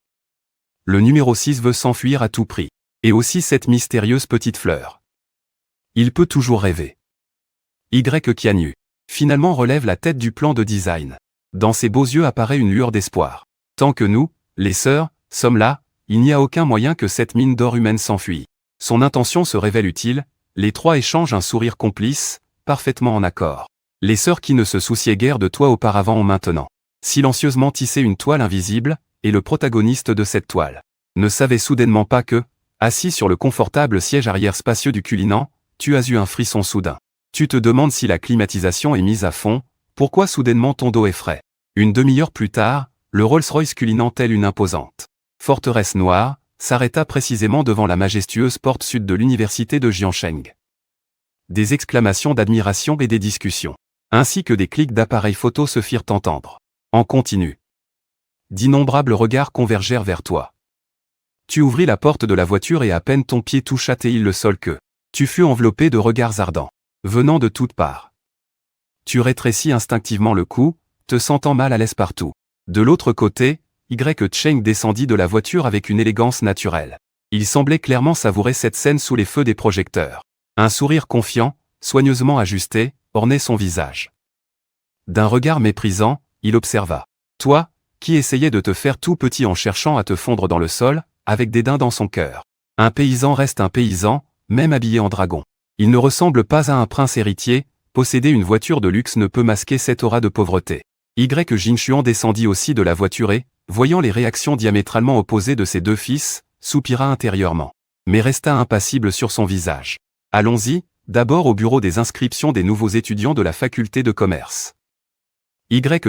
Le numéro 6 veut s'enfuir à tout prix. Et aussi cette mystérieuse petite fleur. Il peut toujours rêver. Qianyu finalement relève la tête du plan de design. Dans ses beaux yeux apparaît une lueur d'espoir. Tant que nous, les sœurs, sommes là, il n'y a aucun moyen que cette mine d'or humaine s'enfuit. Son intention se révèle utile, les 3 échangent un sourire complice, parfaitement en accord. Les sœurs qui ne se souciaient guère de toi auparavant ont maintenant silencieusement tissé une toile invisible, et le protagoniste de cette toile ne savait soudainement pas que, assis sur le confortable siège arrière spacieux du culinant, tu as eu un frisson soudain. Tu te demandes si la climatisation est mise à fond, pourquoi soudainement ton dos est frais. Une demi-heure plus tard, le Rolls-Royce culinant tel une imposante forteresse noire, s'arrêta précisément devant la majestueuse porte sud de l'université de Jiansheng. Des exclamations d'admiration et des discussions, ainsi que des clics d'appareils photo se firent entendre. En continu. D'innombrables regards convergèrent vers toi. Tu ouvris la porte de la voiture et à peine ton pied toucha le sol que tu fus enveloppé de regards ardents, venant de toutes parts. Tu rétrécis instinctivement le cou, te sentant mal à l'aise partout. De l'autre côté, Cheng descendit de la voiture avec une élégance naturelle. Il semblait clairement savourer cette scène sous les feux des projecteurs. Un sourire confiant, soigneusement ajusté, ornait son visage. D'un regard méprisant, il observa. Toi, qui essayais de te faire tout petit en cherchant à te fondre dans le sol, avec dédain dans son cœur. Un paysan reste un paysan, même habillé en dragon. Il ne ressemble pas à un prince héritier, posséder une voiture de luxe ne peut masquer cette aura de pauvreté. Jinshuan descendit aussi de la voiture et, voyant les réactions diamétralement opposées de ses 2 fils, soupira intérieurement. Mais resta impassible sur son visage. Allons-y, d'abord au bureau des inscriptions des nouveaux étudiants de la faculté de commerce.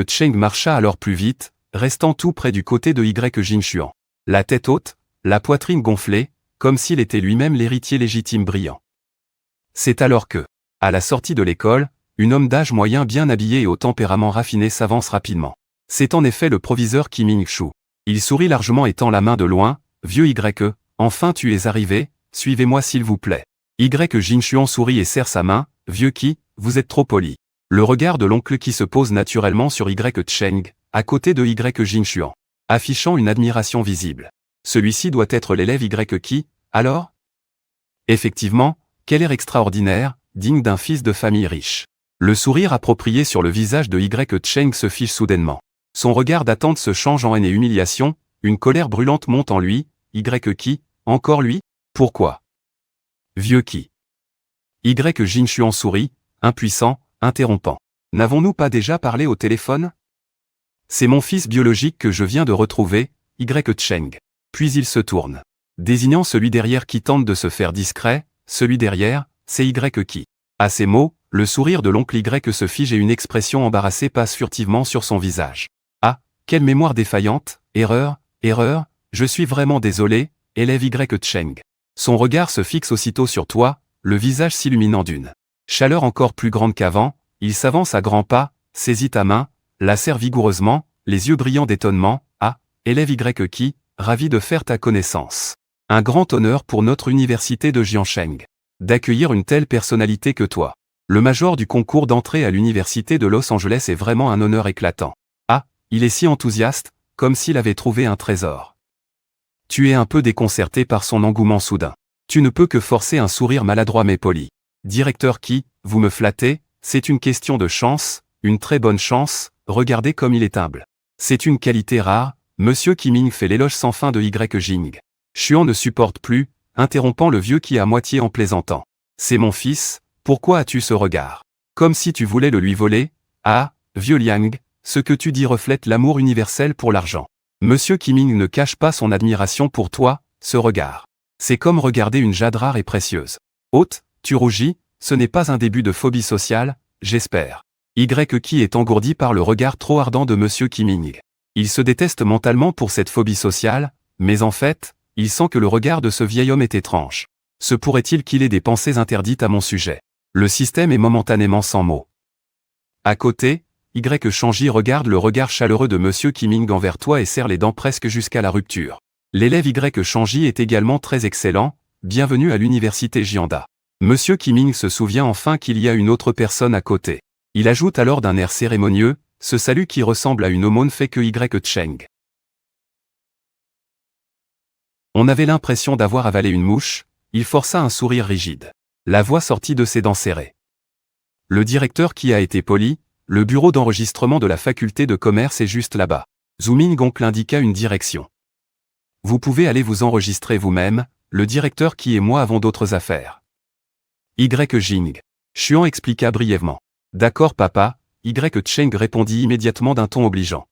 Cheng marcha alors plus vite, restant tout près du côté de Jinshuan. La tête haute, la poitrine gonflée, comme s'il était lui-même l'héritier légitime brillant. C'est alors que, à la sortie de l'école, un homme d'âge moyen bien habillé et au tempérament raffiné s'avance rapidement. C'est en effet le proviseur Kim Ming-Shu. Il sourit largement et tend la main de loin. Vieux enfin tu es arrivé, suivez-moi s'il vous plaît. Jinshuan sourit et serre sa main. Vieux qui, vous êtes trop poli. Le regard de l'oncle qui se pose naturellement sur Cheng, à côté de Jinshuan, affichant une admiration visible. Celui-ci doit être l'élève qui, alors? Effectivement, quel air extraordinaire, digne d'un fils de famille riche. Le sourire approprié sur le visage de Cheng se fiche soudainement. Son regard d'attente se change en haine et humiliation, une colère brûlante monte en lui. Qui, encore lui? Pourquoi? Vieux qui. Jinshuan sourit, impuissant, interrompant. N'avons-nous pas déjà parlé au téléphone? C'est mon fils biologique que je viens de retrouver, Cheng. Puis il se tourne. Désignant celui derrière qui tente de se faire discret, celui derrière, c'est qui. À ces mots, le sourire de l'oncle se fige et une expression embarrassée passe furtivement sur son visage. Ah, quelle mémoire défaillante, erreur, je suis vraiment désolé, élève Cheng. Son regard se fixe aussitôt sur toi, le visage s'illuminant d'une chaleur encore plus grande qu'avant, il s'avance à grands pas, saisit ta main, la serre vigoureusement, les yeux brillants d'étonnement. Ah, élève qui, ravi de faire ta connaissance. Un grand honneur pour notre université de Jiansheng. D'accueillir une telle personnalité que toi. Le major du concours d'entrée à l'université de Los Angeles est vraiment un honneur éclatant. Ah, il est si enthousiaste, comme s'il avait trouvé un trésor. Tu es un peu déconcerté par son engouement soudain. Tu ne peux que forcer un sourire maladroit mais poli. Directeur qui, vous me flattez, c'est une question de chance, une très bonne chance, regardez comme il est humble. C'est une qualité rare, Monsieur Kiming fait l'éloge sans fin de Y Jing. Xuan ne supporte plus, interrompant le vieux qui à moitié en plaisantant. C'est mon fils, pourquoi as-tu ce regard? Comme si tu voulais le lui voler? Ah, vieux Liang, ce que tu dis reflète l'amour universel pour l'argent. Monsieur Kiming ne cache pas son admiration pour toi, ce regard. C'est comme regarder une jade rare et précieuse. Hôte, tu rougis, ce n'est pas un début de phobie sociale, j'espère. Y qui est engourdi par le regard trop ardent de Monsieur Kiming. Il se déteste mentalement pour cette phobie sociale, mais en fait, il sent que le regard de ce vieil homme est étrange. Se pourrait-il qu'il ait des pensées interdites à mon sujet? Le système est momentanément sans mots. À côté, Y Changi regarde le regard chaleureux de Monsieur Kiming envers toi et serre les dents presque jusqu'à la rupture. L'élève Y Changi est également très excellent, bienvenue à l'université Jianda. Monsieur Kiming se souvient enfin qu'il y a une autre personne à côté. Il ajoute alors d'un air cérémonieux, ce salut qui ressemble à une aumône fait que Y Cheng. On avait l'impression d'avoir avalé une mouche, il força un sourire rigide. La voix sortit de ses dents serrées. Le directeur qui a été poli, le bureau d'enregistrement de la faculté de commerce est juste là-bas. Zhu Gong indiqua une direction. Vous pouvez aller vous enregistrer vous-même, le directeur qui et moi avons d'autres affaires. Y Jing. Xuan expliqua brièvement. D'accord papa, Y Cheng répondit immédiatement d'un ton obligeant.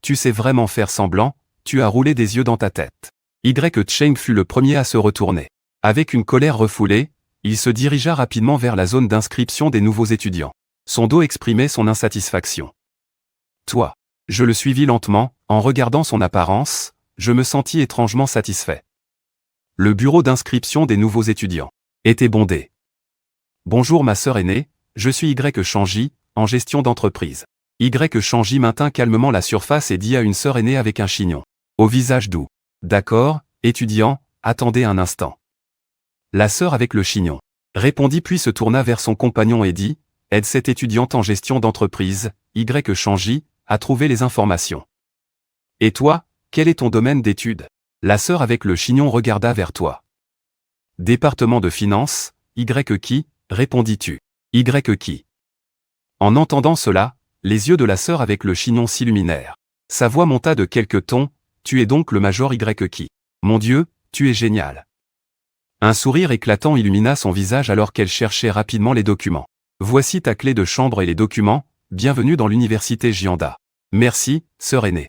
Tu sais vraiment faire semblant, tu as roulé des yeux dans ta tête. Y Cheng fut le premier à se retourner. Avec une colère refoulée, il se dirigea rapidement vers la zone d'inscription des nouveaux étudiants. Son dos exprimait son insatisfaction. Toi. Je le suivis lentement, en regardant son apparence, je me sentis étrangement satisfait. Le bureau d'inscription des nouveaux étudiants était bondé. Bonjour ma sœur aînée, je suis Y Changi, en gestion d'entreprise. Y Changi maintint calmement la surface et dit à une sœur aînée avec un chignon. Au visage doux. D'accord, étudiant, attendez un instant. La sœur avec le chignon répondit puis se tourna vers son compagnon et dit, aide cette étudiante en gestion d'entreprise, Y Changi, à trouver les informations. Et toi, quel est ton domaine d'études? La sœur avec le chignon regarda vers toi. Département de finances, Y qui, répondis-tu. Y qui. En entendant cela, les yeux de la sœur avec le chignon s'illuminèrent. Sa voix monta de quelques tons, tu es donc le major Y qui. Mon Dieu, tu es génial. Un sourire éclatant illumina son visage alors qu'elle cherchait rapidement les documents. Voici ta clé de chambre et les documents, bienvenue dans l'université Jianda. Merci, sœur aînée.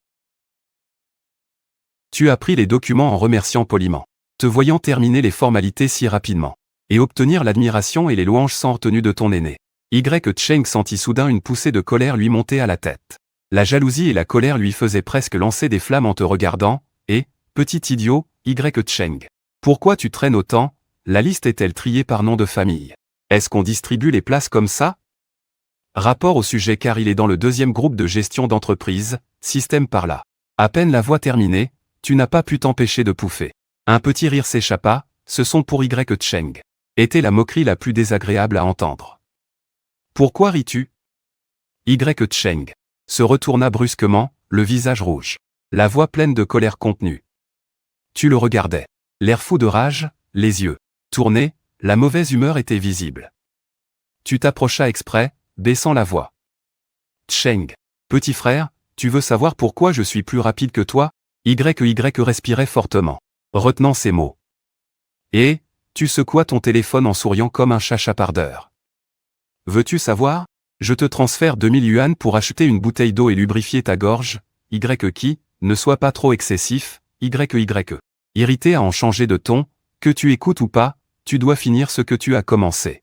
Tu as pris les documents en remerciant poliment. Te voyant terminer les formalités si rapidement. Et obtenir l'admiration et les louanges sans retenue de ton aîné. Y Cheng sentit soudain une poussée de colère lui monter à la tête. La jalousie et la colère lui faisaient presque lancer des flammes en te regardant, et, petit idiot, Y Cheng. Pourquoi tu traînes autant? La liste est-elle triée par nom de famille? Est-ce qu'on distribue les places comme ça? Rapport au sujet car il est dans le deuxième groupe de gestion d'entreprise, système par là. À peine la voix terminée, tu n'as pas pu t'empêcher de pouffer. Un petit rire s'échappa, ce son pour Y Cheng. Était la moquerie la plus désagréable à entendre. Pourquoi ris-tu? Y Cheng se retourna brusquement, le visage rouge. La voix pleine de colère contenue. Tu le regardais. L'air fou de rage, les yeux tournés, la mauvaise humeur était visible. Tu t'approchas exprès, baissant la voix. Cheng. Petit frère, tu veux savoir pourquoi je suis plus rapide que toi? Y respirait fortement, retenant ces mots. Et, tu secouas ton téléphone en souriant comme un chat chapardeur. Veux-tu savoir? Je te transfère 2000 yuan pour acheter une bouteille d'eau et lubrifier ta gorge, Y qui, ne sois pas trop excessif, Y. Irrité à en changer de ton, que tu écoutes ou pas, tu dois finir ce que tu as commencé.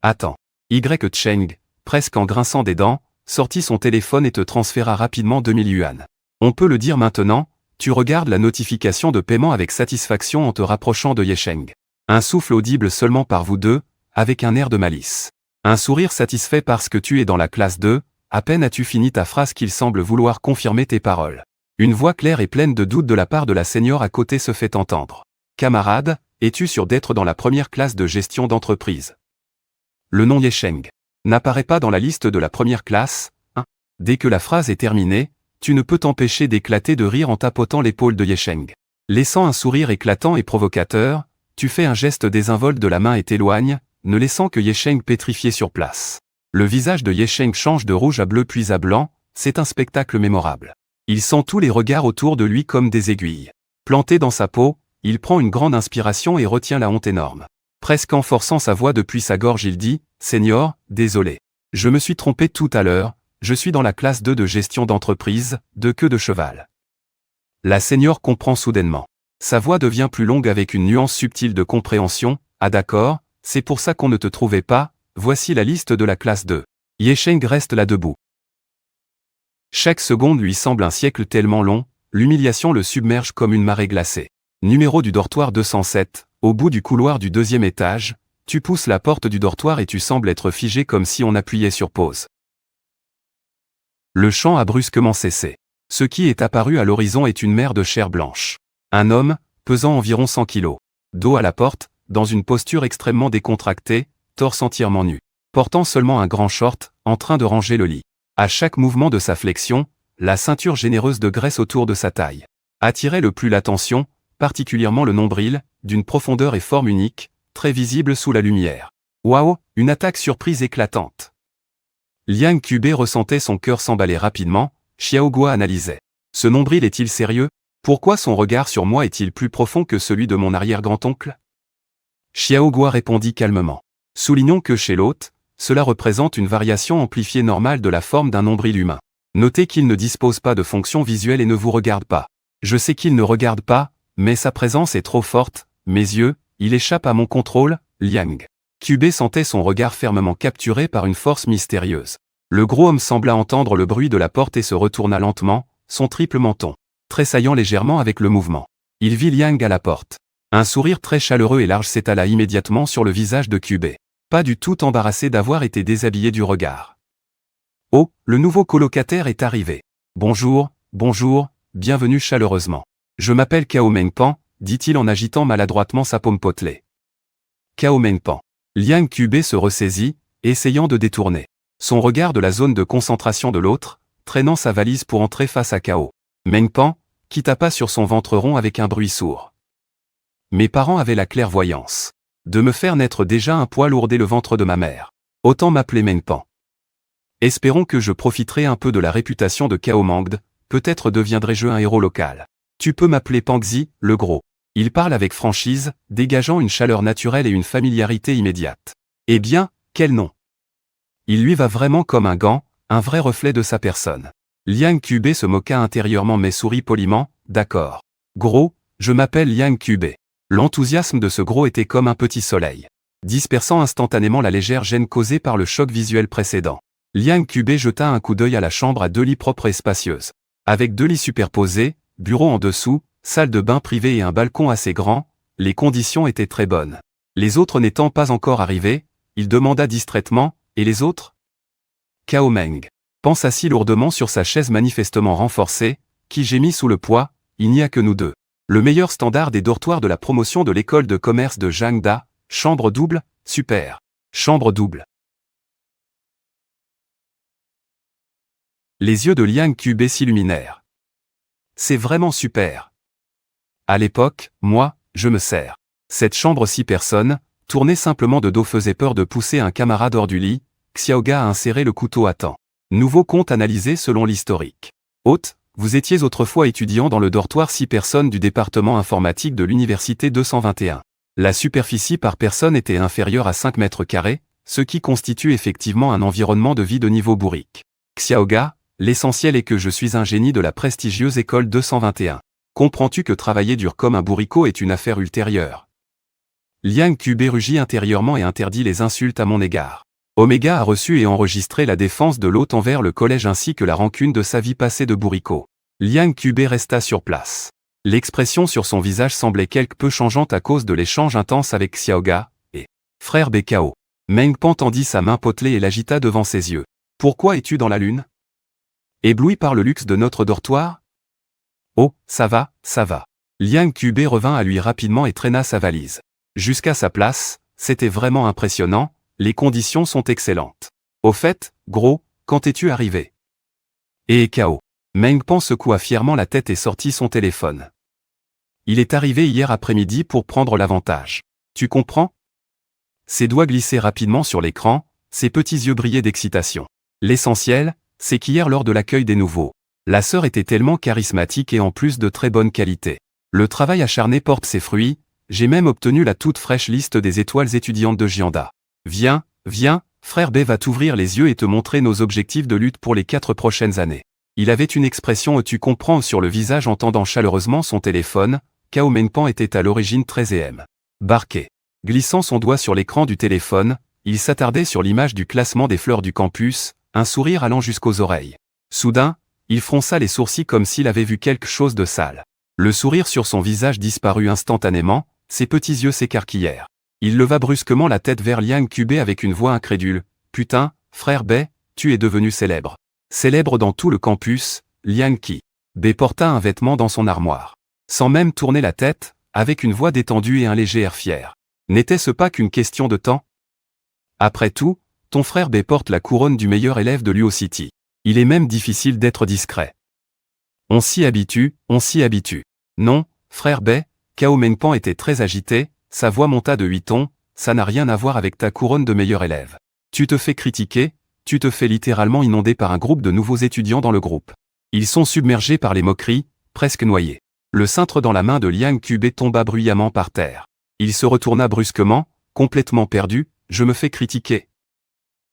Attends. Y Cheng, presque en grinçant des dents, sortit son téléphone et te transféra rapidement 2000 yuan. On peut le dire maintenant, tu regardes la notification de paiement avec satisfaction en te rapprochant de Yesheng. Un souffle audible seulement par vous deux, avec un air de malice. Un sourire satisfait parce que tu es dans la classe 2, à peine as-tu fini ta phrase qu'il semble vouloir confirmer tes paroles. Une voix claire et pleine de doute de la part de la senior à côté se fait entendre. Camarade, es-tu sûr d'être dans la première classe de gestion d'entreprise? Le nom Yesheng n'apparaît pas dans la liste de la première classe. Dès que la phrase est terminée, tu ne peux t'empêcher d'éclater de rire en tapotant l'épaule de Yesheng. Laissant un sourire éclatant et provocateur, tu fais un geste désinvolte de la main et t'éloignes, ne laissant que Yesheng pétrifié sur place. Le visage de Yesheng change de rouge à bleu puis à blanc, c'est un spectacle mémorable. Il sent tous les regards autour de lui comme des aiguilles. Planté dans sa peau, il prend une grande inspiration et retient la honte énorme. Presque en forçant sa voix depuis sa gorge il dit « Seigneur, désolé. Je me suis trompé tout à l'heure, je suis dans la classe 2 de gestion d'entreprise, de queue de cheval. » La seigneur comprend soudainement. Sa voix devient plus longue avec une nuance subtile de compréhension. « Ah d'accord, c'est pour ça qu'on ne te trouvait pas, voici la liste de la classe 2. » Yesheng reste là debout. Chaque seconde lui semble un siècle tellement long, l'humiliation le submerge comme une marée glacée. Numéro du dortoir 207, au bout du couloir du 2e étage, tu pousses la porte du dortoir et tu sembles être figé comme si on appuyait sur pause. Le chant a brusquement cessé. Ce qui est apparu à l'horizon est une mer de chair blanche. Un homme, pesant environ 100 kilos. Dos à la porte, dans une posture extrêmement décontractée, torse entièrement nu. Portant seulement un grand short, en train de ranger le lit. À chaque mouvement de sa flexion, la ceinture généreuse de graisse autour de sa taille attirait le plus l'attention, particulièrement le nombril, d'une profondeur et forme unique, très visible sous la lumière. Waouh, une attaque surprise éclatante. Liang Qubei ressentait son cœur s'emballer rapidement, Xiaogua analysait. Ce nombril est-il sérieux? Pourquoi son regard sur moi est-il plus profond que celui de mon arrière-grand-oncle? Xiaogua répondit calmement. Soulignons que chez l'hôte, cela représente une variation amplifiée normale de la forme d'un nombril humain. Notez qu'il ne dispose pas de fonction visuelle et ne vous regarde pas. Je sais qu'il ne regarde pas, mais sa présence est trop forte, mes yeux, il échappe à mon contrôle, Liang. Qubei sentait son regard fermement capturé par une force mystérieuse. Le gros homme sembla entendre le bruit de la porte et se retourna lentement, son triple menton tressaillant légèrement avec le mouvement. Il vit Liang à la porte. Un sourire très chaleureux et large s'étala immédiatement sur le visage de Qubei. Pas du tout embarrassé d'avoir été déshabillé du regard. Oh, le nouveau colocataire est arrivé. Bonjour, bonjour, bienvenue chaleureusement. Je m'appelle Cao Mengpan, dit-il en agitant maladroitement sa paume potelée. Cao Mengpan. Liang Qubei se ressaisit, essayant de détourner son regard de la zone de concentration de l'autre, traînant sa valise pour entrer face à Cao Mengpan, qui tapa sur son ventre rond avec un bruit sourd. Mes parents avaient la clairvoyance de me faire naître déjà un poil ourdé le ventre de ma mère. Autant m'appeler Mengpan. Espérons que je profiterai un peu de la réputation de Cao Mengde, peut-être deviendrai-je un héros local. Tu peux m'appeler Pangzi, le gros. Il parle avec franchise, dégageant une chaleur naturelle et une familiarité immédiate. Eh bien, quel nom? Il lui va vraiment comme un gant, un vrai reflet de sa personne. Liang Qubei se moqua intérieurement mais sourit poliment, d'accord. Gros, je m'appelle Liang Qubei. L'enthousiasme de ce gros était comme un petit soleil, dispersant instantanément la légère gêne causée par le choc visuel précédent. Liang Qubei jeta un coup d'œil à la chambre à 2 lits propres et spacieuses. Avec 2 lits superposés, bureau en dessous, salle de bain privée et un balcon assez grand, les conditions étaient très bonnes. Les autres n'étant pas encore arrivés, il demanda distraitement, et les autres? Cao Meng pensa si lourdement sur sa chaise manifestement renforcée, qui gémit sous le poids, il n'y a que nous deux. Le meilleur standard des dortoirs de la promotion de l'école de commerce de Jiangda, chambre double, super. Chambre double. Les yeux de Liang Qubei s'illuminèrent. C'est vraiment super. À l'époque, moi, je me sers. Cette chambre 6 personnes, tournée simplement de dos faisait peur de pousser un camarade hors du lit, Xiaoga a inséré le couteau à temps. Nouveau compte analysé selon l'historique. Hôte, vous étiez autrefois étudiant dans le dortoir 6 personnes du département informatique de l'université 221. La superficie par personne était inférieure à 5 mètres carrés, ce qui constitue effectivement un environnement de vie de niveau bourrique. Xiaoga, l'essentiel est que je suis un génie de la prestigieuse école 221. Comprends-tu que travailler dur comme un bourricot est une affaire ultérieure? Liang Qubei rugit intérieurement et interdit les insultes à mon égard. Oméga a reçu et enregistré la défense de l'hôte envers le collège ainsi que la rancune de sa vie passée de bourricot. Liang Qubei resta sur place. L'expression sur son visage semblait quelque peu changeante à cause de l'échange intense avec Xiaoga, et frère Bekao. Mengpan tendit sa main potelée et l'agita devant ses yeux. Pourquoi es-tu dans la lune? Ébloui par le luxe de notre dortoir? Oh, ça va, ça va. Liang Qubei revint à lui rapidement et traîna sa valise. Jusqu'à sa place, c'était vraiment impressionnant, les conditions sont excellentes. Au fait, gros, quand es-tu arrivé? Et Kao. Meng Pan secoua fièrement la tête et sortit son téléphone. Il est arrivé hier après-midi pour prendre l'avantage. Tu comprends? Ses doigts glissaient rapidement sur l'écran, ses petits yeux brillaient d'excitation. L'essentiel, c'est qu'hier lors de l'accueil des nouveaux, la sœur était tellement charismatique et en plus de très bonne qualité. Le travail acharné porte ses fruits, j'ai même obtenu la toute fraîche liste des étoiles étudiantes de Gianda. Viens, viens, frère B va t'ouvrir les yeux et te montrer nos objectifs de lutte pour les 4 prochaines années. Il avait une expression tu comprends sur le visage en tendant chaleureusement son téléphone. Kao Mengpan était à l'origine très barqué. Glissant son doigt sur l'écran du téléphone, il s'attardait sur l'image du classement des fleurs du campus, un sourire allant jusqu'aux oreilles. Soudain, il fronça les sourcils comme s'il avait vu quelque chose de sale. Le sourire sur son visage disparut instantanément, ses petits yeux s'écarquillèrent. Il leva brusquement la tête vers Liang Qube avec une voix incrédule. Putain, frère B, tu es devenu célèbre. Célèbre dans tout le campus, Liang Qube porta un vêtement dans son armoire. Sans même tourner la tête, avec une voix détendue et un léger air fier. N'était-ce pas qu'une question de temps? Après tout, ton frère B porte la couronne du meilleur élève de Luo City. Il est même difficile d'être discret. On s'y habitue, on s'y habitue. Non, frère B, Kao Mengpan était très agité, sa voix monta de 8 tons, ça n'a rien à voir avec ta couronne de meilleur élève. Tu te fais critiquer, tu te fais littéralement inonder par un groupe de nouveaux étudiants dans le groupe. Ils sont submergés par les moqueries, presque noyés. Le cintre dans la main de Liang Qube tomba bruyamment par terre. Il se retourna brusquement, complètement perdu, je me fais critiquer.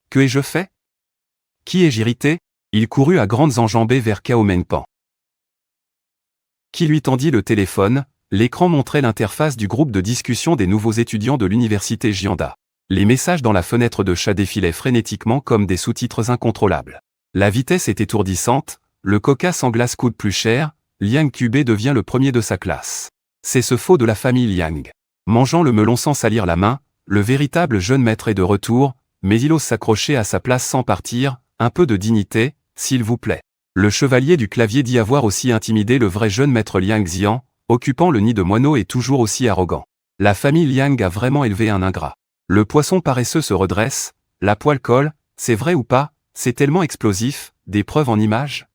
Que ai-je fait? Qui ai-je irrité? Il courut à grandes enjambées vers Kao Mengpan. Qui lui tendit le téléphone, l'écran montrait l'interface du groupe de discussion des nouveaux étudiants de l'université Gianda. Les messages dans la fenêtre de chat défilaient frénétiquement comme des sous-titres incontrôlables. La vitesse est étourdissante, le coca sans glace coûte plus cher, Liang Qube devient le premier de sa classe. C'est ce faux de la famille Liang. Mangeant le melon sans salir la main, le véritable jeune maître est de retour, mais il ose s'accrocher à sa place sans partir, un peu de dignité, s'il vous plaît. Le chevalier du clavier dit avoir aussi intimidé le vrai jeune maître Liang Xian, occupant le nid de moineau et toujours aussi arrogant. La famille Liang a vraiment élevé un ingrat. Le poisson paresseux se redresse, la poêle colle, c'est vrai ou pas, c'est tellement explosif, des preuves en images?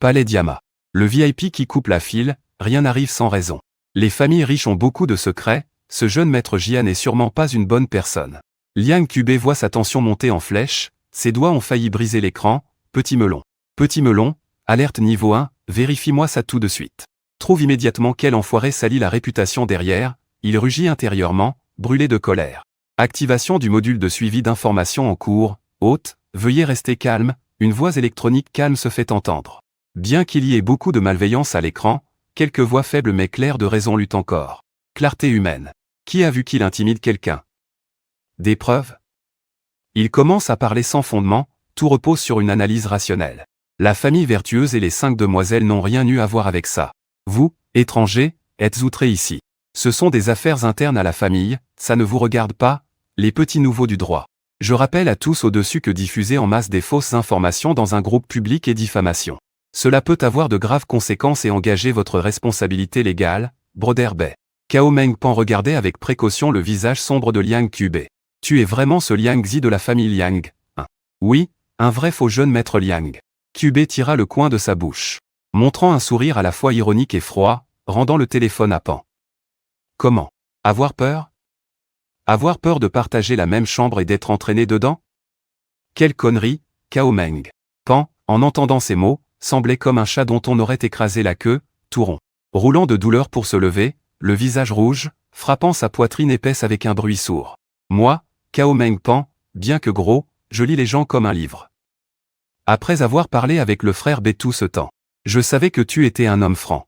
Palais Diama. Le VIP qui coupe la file, rien n'arrive sans raison. Les familles riches ont beaucoup de secrets, ce jeune maître Jian n'est sûrement pas une bonne personne. Liang Qube voit sa tension monter en flèche, ses doigts ont failli briser l'écran, petit melon, alerte niveau 1, vérifie-moi ça tout de suite. Trouve immédiatement quel enfoiré salit la réputation derrière, il rugit intérieurement, brûlé de colère. Activation du module de suivi d'informations en cours, hôte, veuillez rester calme, une voix électronique calme se fait entendre. Bien qu'il y ait beaucoup de malveillance à l'écran, quelques voix faibles mais claires de raison luttent encore. Clarté humaine. Qui a vu qu'il intimide quelqu'un? Des preuves? Il commence à parler sans fondement, tout repose sur une analyse rationnelle. La famille vertueuse et les 5 demoiselles n'ont rien eu à voir avec ça. Vous, étrangers, êtes outrés ici. Ce sont des affaires internes à la famille, ça ne vous regarde pas, les petits nouveaux du droit. Je rappelle à tous au-dessus que diffuser en masse des fausses informations dans un groupe public est diffamation. Cela peut avoir de graves conséquences et engager votre responsabilité légale, Broder Bay. Kao Mengpan regardait avec précaution le visage sombre de Liang Qube. Tu es vraiment ce Liang Xi de la famille Liang, hein? Oui, un vrai faux jeune maître Liang. Qube tira le coin de sa bouche, montrant un sourire à la fois ironique et froid, rendant le téléphone à Pan. Comment? Avoir peur? Avoir peur de partager la même chambre et d'être entraîné dedans? Quelle connerie, Kao Meng. Pan, en entendant ces mots, semblait comme un chat dont on aurait écrasé la queue, tout rond. Roulant de douleur pour se lever, le visage rouge, frappant sa poitrine épaisse avec un bruit sourd. Moi, Kao Mengpan, bien que gros, je lis les gens comme un livre. Après avoir parlé avec le frère B tout ce temps, je savais que tu étais un homme franc.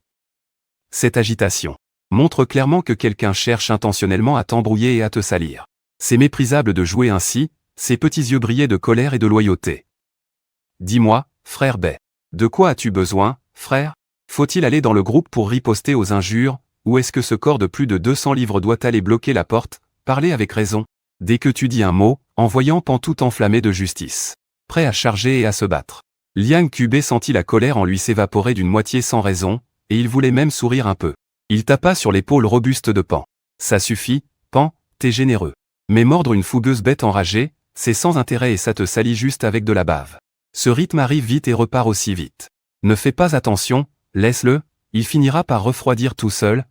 Cette agitation montre clairement que quelqu'un cherche intentionnellement à t'embrouiller et à te salir. C'est méprisable de jouer ainsi, ses petits yeux brillaient de colère et de loyauté. Dis-moi, frère B. De quoi as-tu besoin, frère? Faut-il aller dans le groupe pour riposter aux injures, ou est-ce que ce corps de plus de 200 livres doit aller bloquer la porte, parler avec raison? Dès que tu dis un mot, en voyant Pan tout enflammé de justice, prêt à charger et à se battre. Liang Qube sentit la colère en lui s'évaporer d'une moitié sans raison, et il voulait même sourire un peu. Il tapa sur l'épaule robuste de Pan. Ça suffit, Pan, t'es généreux. Mais mordre une fougueuse bête enragée, c'est sans intérêt et ça te salit juste avec de la bave. Ce rythme arrive vite et repart aussi vite. Ne fais pas attention, laisse-le, il finira par refroidir tout seul.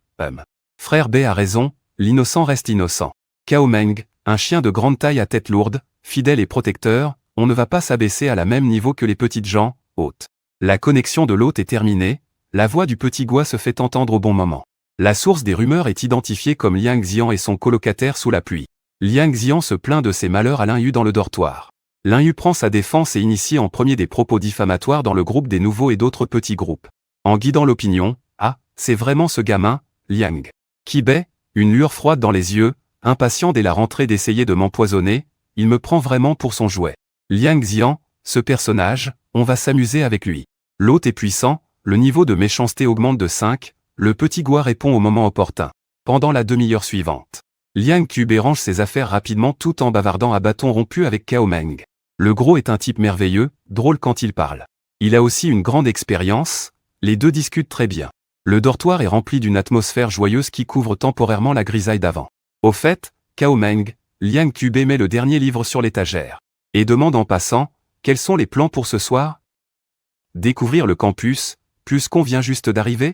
Frère B a raison, l'innocent reste innocent. Cao Meng, un chien de grande taille à tête lourde, fidèle et protecteur, on ne va pas s'abaisser à la même niveau que les petites gens, hôtes. La connexion de l'hôte est terminée, la voix du petit Gua se fait entendre au bon moment. La source des rumeurs est identifiée comme Liang Xian et son colocataire sous la pluie. Liang Xian se plaint de ses malheurs à Lin Yu dans le dortoir. Lin Yu prend sa défense et initie en premier des propos diffamatoires dans le groupe des nouveaux et d'autres petits groupes. En guidant l'opinion, ah, c'est vraiment ce gamin, Liang. Qibei, une lueur froide dans les yeux, impatient dès la rentrée d'essayer de m'empoisonner, il me prend vraiment pour son jouet. Liang Xian, ce personnage, on va s'amuser avec lui. L'hôte est puissant, le niveau de méchanceté augmente de 5, le petit Gua répond au moment opportun. Pendant la demi-heure suivante, Liang Qibei range ses affaires rapidement tout en bavardant à bâton rompu avec Cao Meng. Le gros est un type merveilleux, drôle quand il parle. Il a aussi une grande expérience, les deux discutent très bien. Le dortoir est rempli d'une atmosphère joyeuse qui couvre temporairement la grisaille d'avant. Au fait, Cao Meng, Liang Qibei met le dernier livre sur l'étagère. Et demande en passant, quels sont les plans pour ce soir ? Découvrir le campus, plus qu'on vient juste d'arriver ?